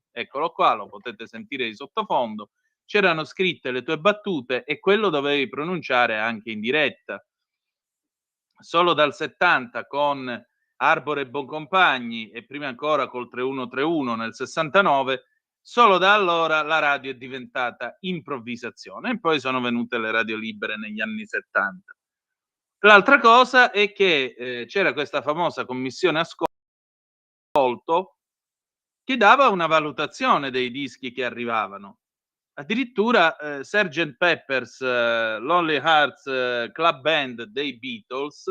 eccolo qua, lo potete sentire di sottofondo, c'erano scritte le tue battute e quello dovevi pronunciare anche in diretta. Solo dal '70 con Arbore e Boncompagni e prima ancora col 3131 nel '69, solo da allora la radio è diventata improvvisazione e poi sono venute le radio libere negli anni '70. L'altra cosa è che c'era questa famosa commissione ascolto che dava una valutazione dei dischi che arrivavano. Addirittura Sgt. Pepper's Lonely Hearts Club Band dei Beatles,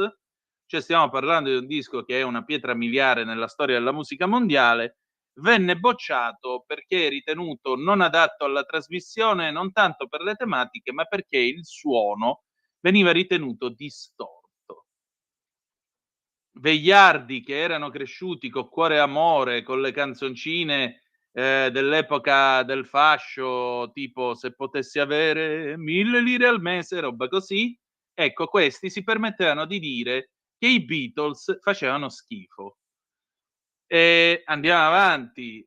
cioè stiamo parlando di un disco che è una pietra miliare nella storia della musica mondiale, venne bocciato perché ritenuto non adatto alla trasmissione, non tanto per le tematiche, ma perché il suono veniva ritenuto distorto. Vegliardi, che erano cresciuti con Cuore e Amore, con le canzoncine dell'epoca del fascio, tipo Se potessi avere 1000 lire al mese, roba così, ecco, questi si permettevano di dire che i Beatles facevano schifo. E andiamo avanti,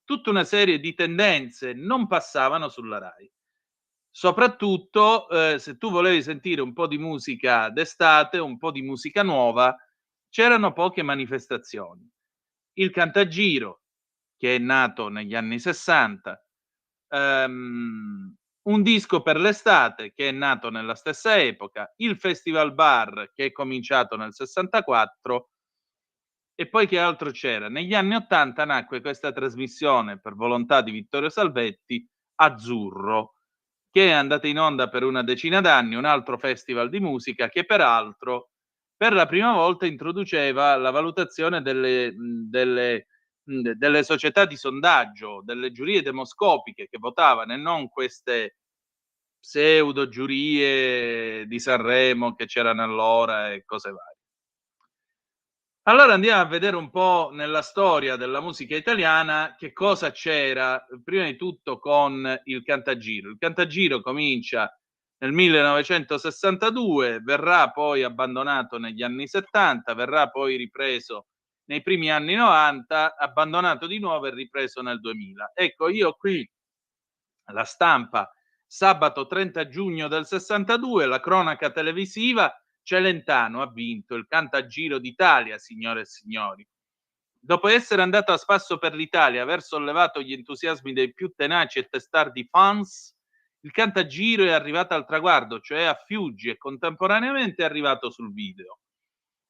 tutta una serie di tendenze non passavano sulla Rai. Soprattutto se tu volevi sentire un po' di musica d'estate, un po' di musica nuova, c'erano poche manifestazioni. Il Cantagiro, che è nato negli anni '60, un disco per l'estate, che è nato nella stessa epoca, il Festival Bar, che è cominciato nel '64, e poi che altro c'era? Negli anni '80 nacque questa trasmissione, per volontà di Vittorio Salvetti, Azzurro, che è andata in onda per una decina d'anni, un altro festival di musica che peraltro per la prima volta introduceva la valutazione delle società di sondaggio, delle giurie demoscopiche che votavano e non queste pseudo giurie di Sanremo che c'erano allora e cose varie. Allora andiamo a vedere un po' nella storia della musica italiana che cosa c'era, prima di tutto con il Cantagiro. Il Cantagiro comincia nel 1962, verrà poi abbandonato negli anni '70, verrà poi ripreso nei primi anni '90, abbandonato di nuovo e ripreso nel 2000. Ecco, io qui la Stampa, sabato 30 giugno del '62, la cronaca televisiva, Celentano ha vinto il Cantagiro d'Italia, signore e signori. Dopo essere andato a spasso per l'Italia, aver sollevato gli entusiasmi dei più tenaci e testardi fans, il Cantagiro è arrivato al traguardo, cioè a Fiuggi, e contemporaneamente è arrivato sul video.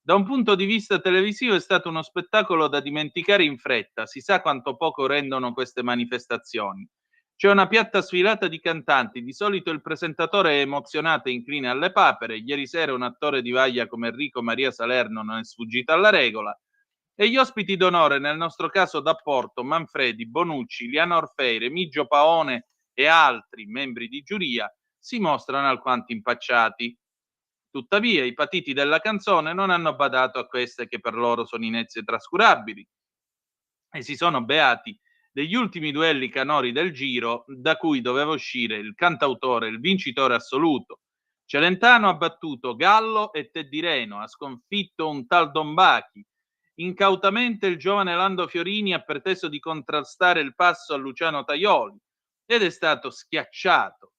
Da un punto di vista televisivo è stato uno spettacolo da dimenticare in fretta, si sa quanto poco rendono queste manifestazioni. C'è una piatta sfilata di cantanti, di solito il presentatore è emozionato e incline alle papere, ieri sera un attore di vaglia come Enrico Maria Salerno non è sfuggito alla regola, e gli ospiti d'onore, nel nostro caso D'Apporto, Manfredi, Bonucci, Liana Orfei, Remigio Paone e altri membri di giuria, si mostrano alquanto impacciati. Tuttavia i patiti della canzone non hanno badato a queste che per loro sono inezie trascurabili e si sono beati degli ultimi duelli canori del Giro, da cui doveva uscire il cantautore, il vincitore assoluto. Celentano ha battuto Gallo e Teddy Reno, ha sconfitto un tal Don Bachi. Incautamente il giovane Lando Fiorini ha preteso di contrastare il passo a Luciano Tajoli ed è stato schiacciato.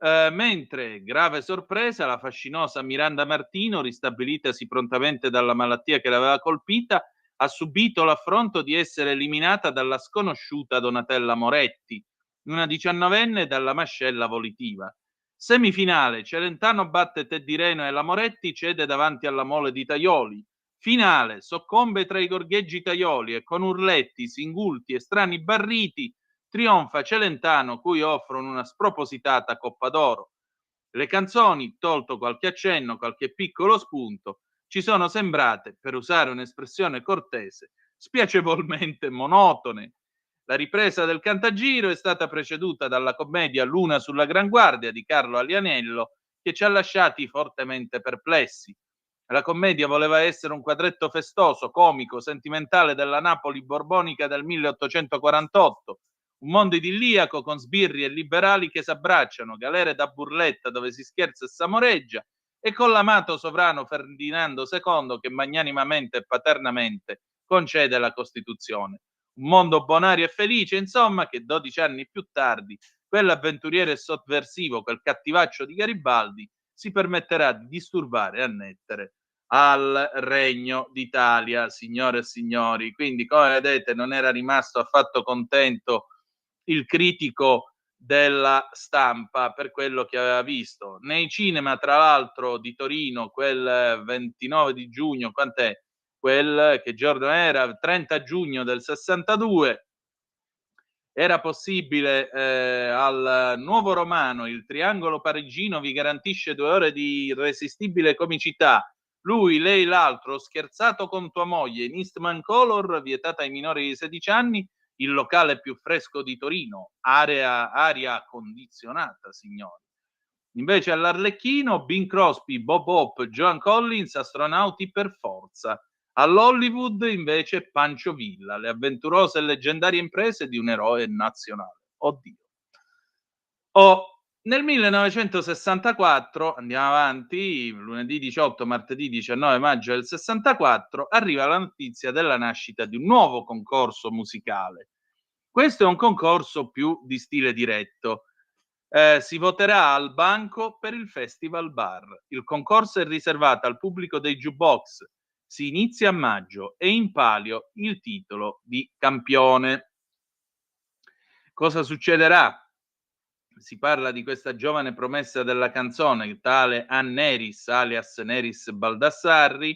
Mentre, grave sorpresa, la fascinosa Miranda Martino, ristabilitasi prontamente dalla malattia che l'aveva colpita, ha subito l'affronto di essere eliminata dalla sconosciuta Donatella Moretti, una 19enne dalla mascella volitiva. Semifinale, Celentano batte Teddy Reno e la Moretti cede davanti alla mole di Tajoli. Finale, soccombe tra i gorgheggi Tajoli e con urletti, singulti e strani barriti trionfa Celentano, cui offrono una spropositata Coppa d'Oro. Le canzoni, tolto qualche accenno, qualche piccolo spunto, ci sono sembrate, per usare un'espressione cortese, spiacevolmente monotone. La ripresa del Cantagiro è stata preceduta dalla commedia Luna sulla Gran Guardia di Carlo Alianello, che ci ha lasciati fortemente perplessi. La commedia voleva essere un quadretto festoso, comico, sentimentale della Napoli borbonica del 1848, un mondo idilliaco con sbirri e liberali che s'abbracciano, galere da burletta dove si scherza e s'amoreggia, e con l'amato sovrano Ferdinando II che magnanimamente e paternamente concede la Costituzione. Un mondo bonario e felice, insomma, che 12 anni più tardi quell'avventuriero e sovversivo, quel cattivaccio di Garibaldi, si permetterà di disturbare e annettere al Regno d'Italia, signore e signori. Quindi, come vedete, non era rimasto affatto contento il critico della Stampa per quello che aveva visto. Nei cinema, tra l'altro, di Torino, quel 29 di giugno, quant'è? Che giorno era? 30 giugno del 62, era possibile al Nuovo Romano, il Triangolo Parigino vi garantisce 2 ore di irresistibile comicità. Lui, lei, l'altro, scherzato con tua moglie, in Eastman Color, vietata ai minori di 16 anni, il locale più fresco di Torino, aria condizionata, signori. Invece all'Arlecchino, Bing Crosby, Bob Hope, Joan Collins, astronauti per forza. All'Hollywood invece Pancio Villa, le avventurose e leggendarie imprese di un eroe nazionale. Oddio. Nel 1964, andiamo avanti, lunedì 18, martedì 19 maggio del 64, arriva la notizia della nascita di un nuovo concorso musicale. Questo è un concorso più di stile diretto. Si voterà al banco per il Festival Bar. Il concorso è riservato al pubblico dei jukebox. Si inizia a maggio e in palio il titolo di campione. Cosa succederà? Si parla di questa giovane promessa della canzone, tale Ann Neris, alias Neris Baldassarri,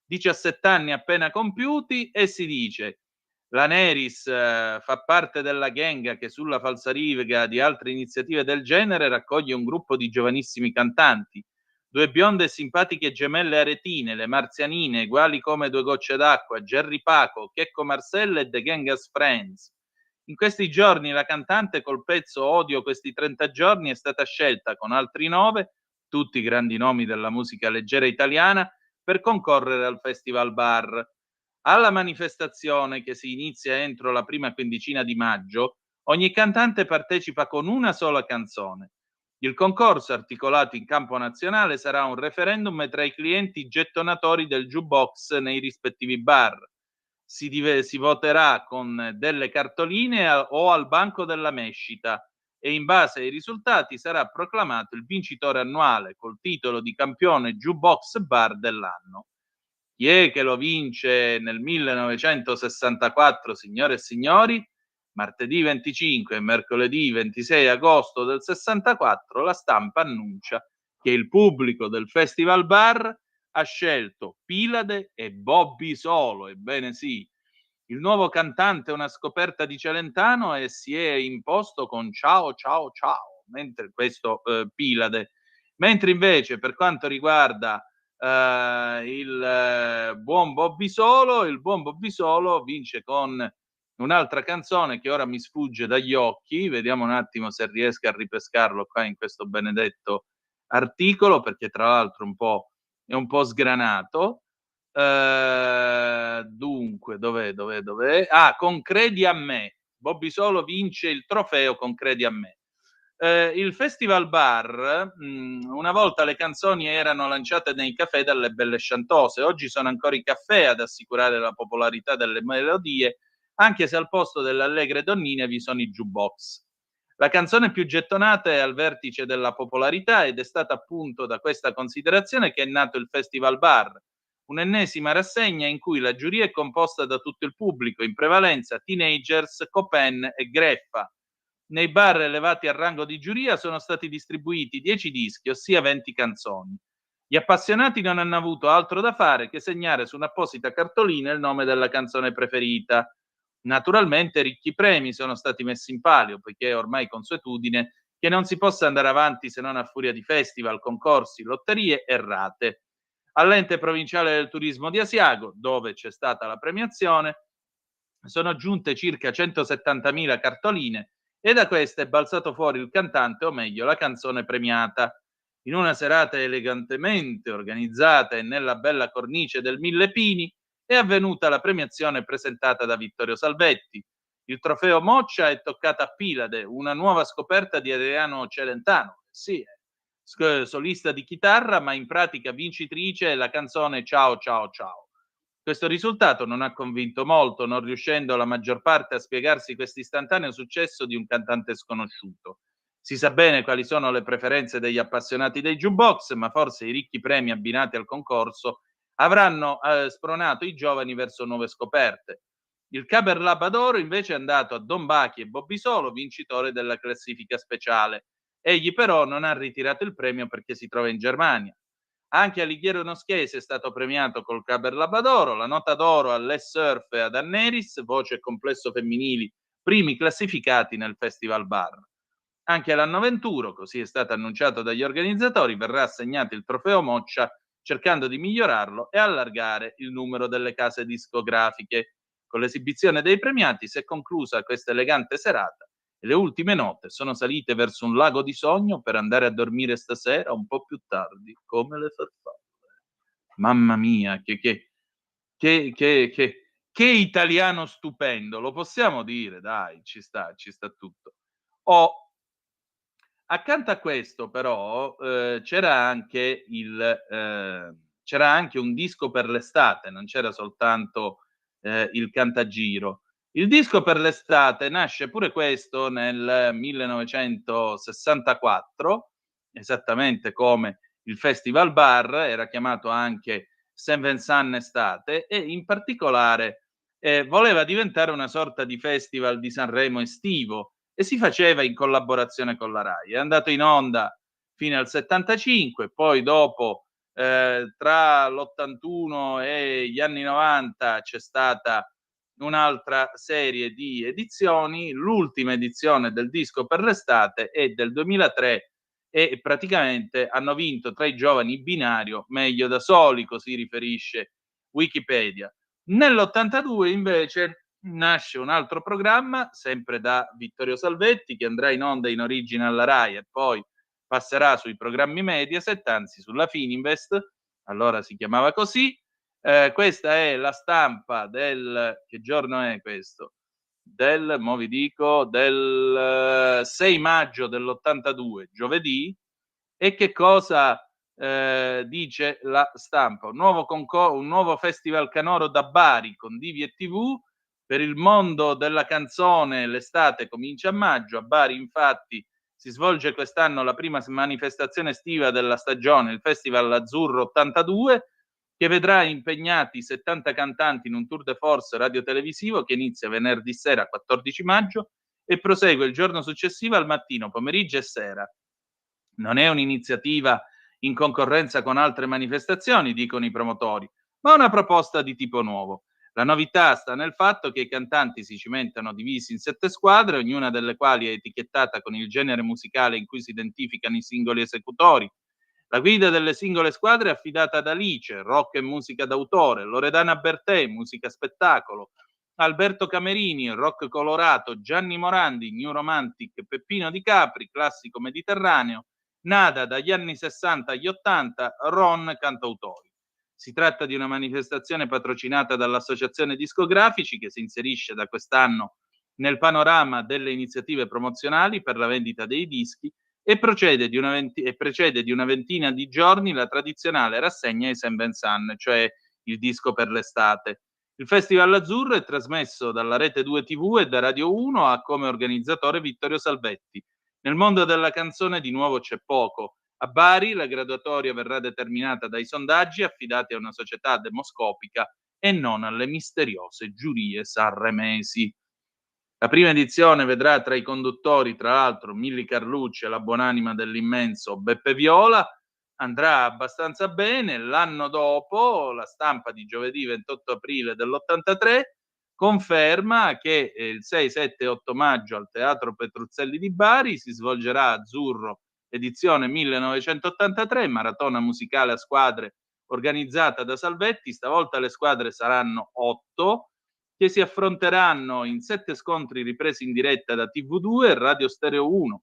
17 anni appena compiuti, e si dice: la Neris fa parte della gang che sulla falsariga di altre iniziative del genere raccoglie un gruppo di giovanissimi cantanti, 2 bionde e simpatiche gemelle aretine, le marzianine, uguali come 2 gocce d'acqua, Gerry Paco, Checco Marcella e The Gang Friends. In questi giorni la cantante col pezzo Odio questi 30 giorni è stata scelta con altri 9, tutti grandi nomi della musica leggera italiana, per concorrere al Festival Bar. Alla manifestazione, che si inizia entro la prima quindicina di maggio, ogni cantante partecipa con una sola canzone. Il concorso, articolato in campo nazionale, sarà un referendum tra i clienti gettonatori del jukebox nei rispettivi bar. Si voterà con delle cartoline o al banco della mescita e in base ai risultati sarà proclamato il vincitore annuale col titolo di campione jukebox bar dell'anno. Chi è che lo vince nel 1964, signore e signori? Martedì 25 e mercoledì 26 agosto del 64 la Stampa annuncia che il pubblico del Festival Bar ha scelto Pilade e Bobby Solo. Ebbene sì, il nuovo cantante è una scoperta di Celentano e si è imposto con Ciao Ciao Ciao, mentre questo Pilade. Mentre invece per quanto riguarda il buon Bobby Solo, il buon Bobby Solo vince con un'altra canzone che ora mi sfugge dagli occhi, vediamo un attimo se riesco a ripescarlo qua in questo benedetto articolo, perché tra l'altro è un po' sgranato. Dunque, dov'è? Con Credi a me. Bobby Solo vince il trofeo con Credi a me. Il Festival Bar, una volta le canzoni erano lanciate nei caffè dalle belle chantose, oggi sono ancora i caffè ad assicurare la popolarità delle melodie, anche se al posto delle allegre donnine vi sono i jukebox. La canzone più gettonata è al vertice della popolarità ed è stata appunto da questa considerazione che è nato il Festival Bar, un'ennesima rassegna in cui la giuria è composta da tutto il pubblico, in prevalenza teenagers, copen e greffa. Nei bar elevati al rango di giuria sono stati distribuiti 10 dischi, ossia 20 canzoni. Gli appassionati non hanno avuto altro da fare che segnare su un'apposita cartolina il nome della canzone preferita. Naturalmente ricchi premi sono stati messi in palio, poiché è ormai consuetudine che non si possa andare avanti se non a furia di festival, concorsi, lotterie e rate. All'ente provinciale del turismo di Asiago, dove c'è stata la premiazione, sono giunte circa 170.000 cartoline e da queste è balzato fuori il cantante, o meglio la canzone premiata. In una serata elegantemente organizzata e nella bella cornice del Mille Pini è avvenuta la premiazione presentata da Vittorio Salvetti. Il trofeo Moccia è toccata a Pilade, una nuova scoperta di Adriano Celentano. Sì, è solista di chitarra, ma in pratica vincitrice è la canzone Ciao Ciao Ciao. Questo risultato non ha convinto molto, non riuscendo la maggior parte a spiegarsi questo istantaneo successo di un cantante sconosciuto. Si sa bene quali sono le preferenze degli appassionati dei jukebox, ma forse i ricchi premi abbinati al concorso avranno spronato i giovani verso nuove scoperte. Il Caber Labadoro invece è andato a Don Bachi e Bobby Solo, vincitore della classifica speciale. Egli però non ha ritirato il premio perché si trova in Germania. Anche Alighiero Noschese è stato premiato col Caber Labadoro, la nota d'oro a Les Surf e ad Anneris, voce e complesso femminili, primi classificati nel Festival Bar. Anche all'Anno Venturo, così è stato annunciato dagli organizzatori, verrà assegnato il trofeo Moccia, cercando di migliorarlo e allargare il numero delle case discografiche. Con l'esibizione dei premiati si è conclusa questa elegante serata e le ultime note sono salite verso un lago di sogno per andare a dormire stasera un po' più tardi, come le farfalle. Mamma mia, che italiano stupendo, lo possiamo dire, dai, ci sta tutto. Accanto a questo però c'era anche un disco per l'estate, non c'era soltanto il Cantagiro. Il disco per l'estate nasce pure questo nel 1964, esattamente come il Festival Bar, era chiamato anche Saint Vincent Estate, e in particolare voleva diventare una sorta di festival di Sanremo estivo e si faceva in collaborazione con la Rai. È andato in onda fino al 75, poi dopo tra l'81 e gli anni 90 c'è stata un'altra serie di edizioni. L'ultima edizione del disco per l'estate è del 2003 e praticamente hanno vinto tra i giovani binario Meglio da soli, così riferisce Wikipedia. Nell'82 invece nasce un altro programma, sempre da Vittorio Salvetti, che andrà in onda in origine alla Rai e poi passerà sui programmi Mediaset, anzi sulla Fininvest, allora si chiamava così. Questa è la stampa del, che giorno è questo? Del 6 maggio dell'82, giovedì. E che cosa dice la stampa? Un nuovo festival canoro da Bari con Divi e TV. Per il mondo della canzone l'estate comincia a maggio. A Bari infatti si svolge quest'anno la prima manifestazione estiva della stagione, il Festival Azzurro 82, che vedrà impegnati 70 cantanti in un tour de force radiotelevisivo che inizia venerdì sera 14 maggio e prosegue il giorno successivo al mattino, pomeriggio e sera. Non è un'iniziativa in concorrenza con altre manifestazioni, dicono i promotori, ma una proposta di tipo nuovo. La novità sta nel fatto che i cantanti si cimentano divisi in 7 squadre, ognuna delle quali è etichettata con il genere musicale in cui si identificano i singoli esecutori. La guida delle singole squadre è affidata ad Alice, rock e musica d'autore, Loredana Bertè, musica spettacolo, Alberto Camerini, rock colorato, Gianni Morandi, new romantic, Peppino Di Capri, classico mediterraneo, Nada dagli anni 60 agli 80, Ron cantautori. Si tratta di una manifestazione patrocinata dall'Associazione Discografici che si inserisce da quest'anno nel panorama delle iniziative promozionali per la vendita dei dischi e precede di una ventina di giorni la tradizionale rassegna ai Saint Vincent, cioè il disco per l'estate. Il Festival Azzurro è trasmesso dalla Rete 2 TV e da Radio 1, ha come organizzatore Vittorio Salvetti. Nel mondo della canzone di nuovo c'è poco. A Bari la graduatoria verrà determinata dai sondaggi affidati a una società demoscopica e non alle misteriose giurie sanremesi. La prima edizione vedrà tra i conduttori, tra l'altro, Milly Carlucci e la buonanima dell'immenso Beppe Viola. Andrà abbastanza bene. L'anno dopo, la stampa di giovedì 28 aprile dell'83, conferma che il 6, 7 e 8 maggio al Teatro Petruzzelli di Bari si svolgerà Azzurro edizione 1983, maratona musicale a squadre organizzata da Salvetti. Stavolta le squadre saranno 8, che si affronteranno in 7 scontri ripresi in diretta da TV2 e Radio Stereo 1.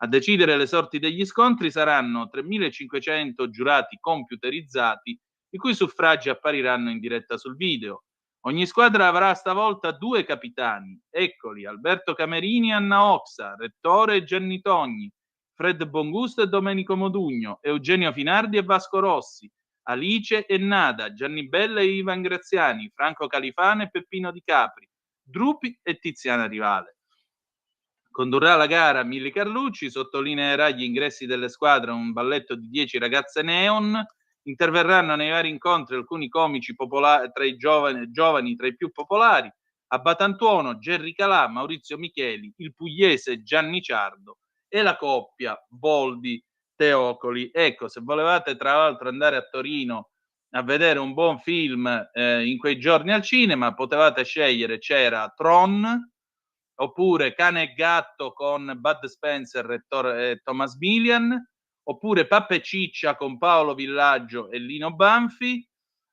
A decidere le sorti degli scontri saranno 3.500 giurati computerizzati, i cui suffragi appariranno in diretta sul video. Ogni squadra avrà stavolta 2 capitani. Eccoli: Alberto Camerini e Anna Oxa, Rettore e Gianni Togni, Fred Bongusto e Domenico Modugno, Eugenio Finardi e Vasco Rossi, Alice e Nada, Gianni Bella e Ivan Graziani, Franco Califano e Peppino Di Capri, Drupi e Tiziana Rivale. Condurrà la gara Milli Carlucci, sottolineerà gli ingressi delle squadre un balletto di 10 ragazze neon. Interverranno nei vari incontri alcuni comici popolari, tra i giovani tra i più popolari: a Batantuono Gerry Calà, Maurizio Micheli, il pugliese Gianni Ciardo e la coppia Boldi Teocoli. Ecco, se volevate tra l'altro andare a Torino a vedere un buon film in quei giorni al cinema, potevate scegliere, c'era Tron, oppure Cane e Gatto con Bud Spencer e Thomas Milian, oppure Pappa e Ciccia con Paolo Villaggio e Lino Banfi.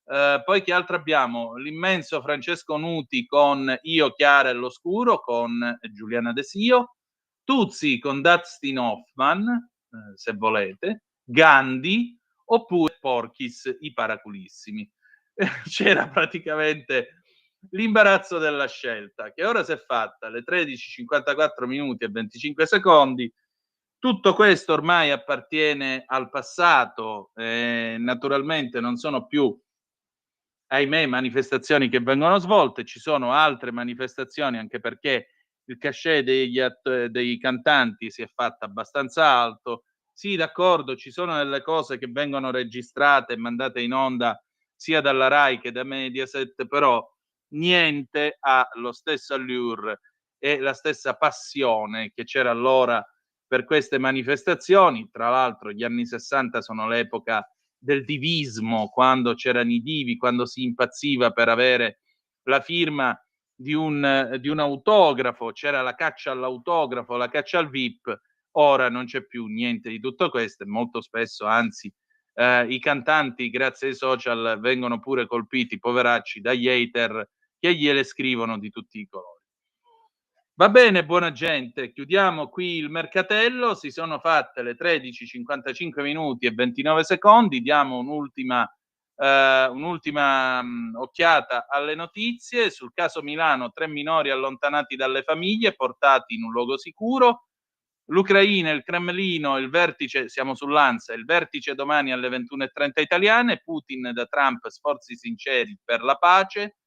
Poi che altro abbiamo? L'immenso Francesco Nuti con Io, Chiara e l'Oscuro con Giuliana De Sio, Tuzzi con Dustin Hoffman, se volete, Gandhi, oppure Porky's, i Paraculissimi. C'era praticamente l'imbarazzo della scelta, che ora si è fatta alle 13:54 minuti e 25 secondi. Tutto questo ormai appartiene al passato, naturalmente non sono più, ahimè, manifestazioni che vengono svolte. Ci sono altre manifestazioni, anche perché il cachet dei cantanti si è fatto abbastanza alto. Sì, d'accordo, ci sono delle cose che vengono registrate e mandate in onda sia dalla Rai che da Mediaset, però niente ha lo stesso allure e la stessa passione che c'era allora per queste manifestazioni. Tra l'altro gli anni 60 sono l'epoca del divismo, quando c'erano i divi, quando si impazziva per avere la firma di un autografo, c'era la caccia all'autografo, la caccia al VIP. Ora non c'è più niente di tutto questo e molto spesso, anzi, i cantanti, grazie ai social, vengono pure colpiti, poveracci, dagli hater che gliele scrivono di tutti i colori. Va bene, buona gente, chiudiamo qui il mercatello. Si sono fatte le 13:55 minuti e 29 secondi. Diamo un'ultima occhiata alle notizie. Sul caso Milano, 3 minori allontanati dalle famiglie, portati in un luogo sicuro. L'Ucraina, il Cremlino, il vertice, siamo sull'Ansa, il vertice domani alle 21:30 italiane. Putin da Trump, sforzi sinceri per la pace.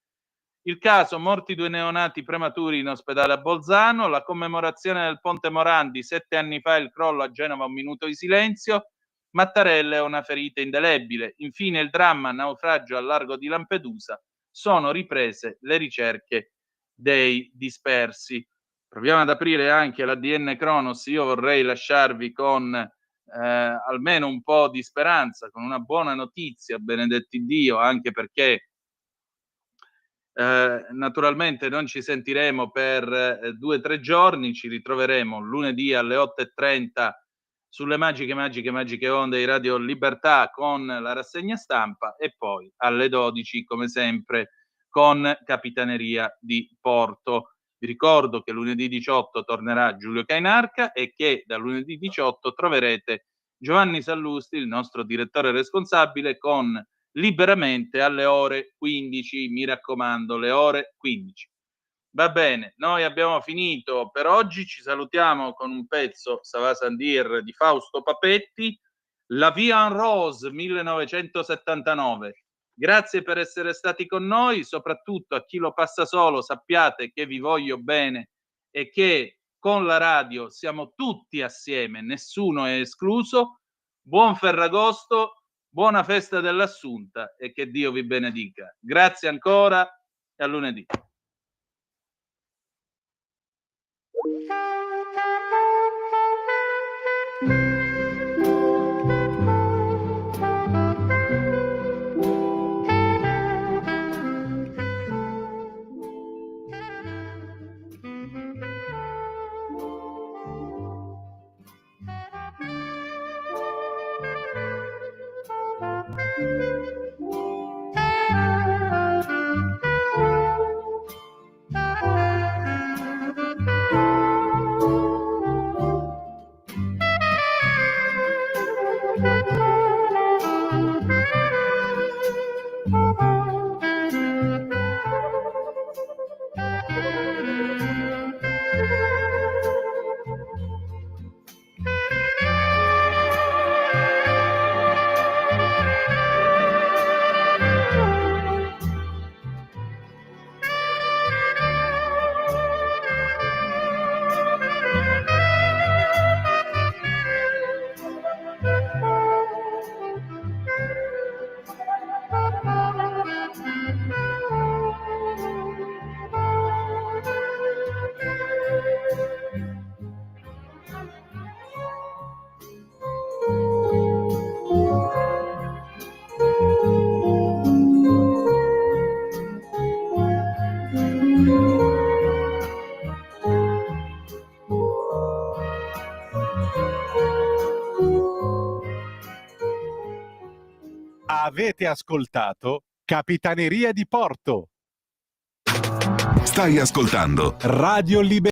Il caso, morti 2 neonati prematuri in ospedale a Bolzano. La commemorazione del Ponte Morandi, 7 anni fa il crollo a Genova, 1 minuto di silenzio. Mattarella è una ferita indelebile. Infine il dramma, naufragio al largo di Lampedusa. Sono riprese le ricerche dei dispersi. Proviamo ad aprire anche l'ADN Cronos. Io vorrei lasciarvi con almeno un po' di speranza, con una buona notizia, benedetti Dio, anche perché naturalmente non ci sentiremo per 2 o 3 giorni. Ci ritroveremo lunedì alle 8:30 sulle magiche onde di Radio Libertà con la rassegna stampa e poi alle 12 come sempre con Capitaneria di Porto. Vi ricordo che lunedì 18 tornerà Giulio Cainarca e che da lunedì 18 troverete Giovanni Sallusti, il nostro direttore responsabile, con Liberamente alle ore 15, mi raccomando, le ore 15. Va bene, noi abbiamo finito per oggi, ci salutiamo con un pezzo, ça va sans dire, di Fausto Papetti, La Vie en Rose 1979. Grazie per essere stati con noi, soprattutto a chi lo passa solo, sappiate che vi voglio bene e che con la radio siamo tutti assieme, nessuno è escluso. Buon Ferragosto, buona festa dell'Assunta e che Dio vi benedica. Grazie ancora e a lunedì. Avete ascoltato Capitaneria di Porto. Stai ascoltando Radio Libertà.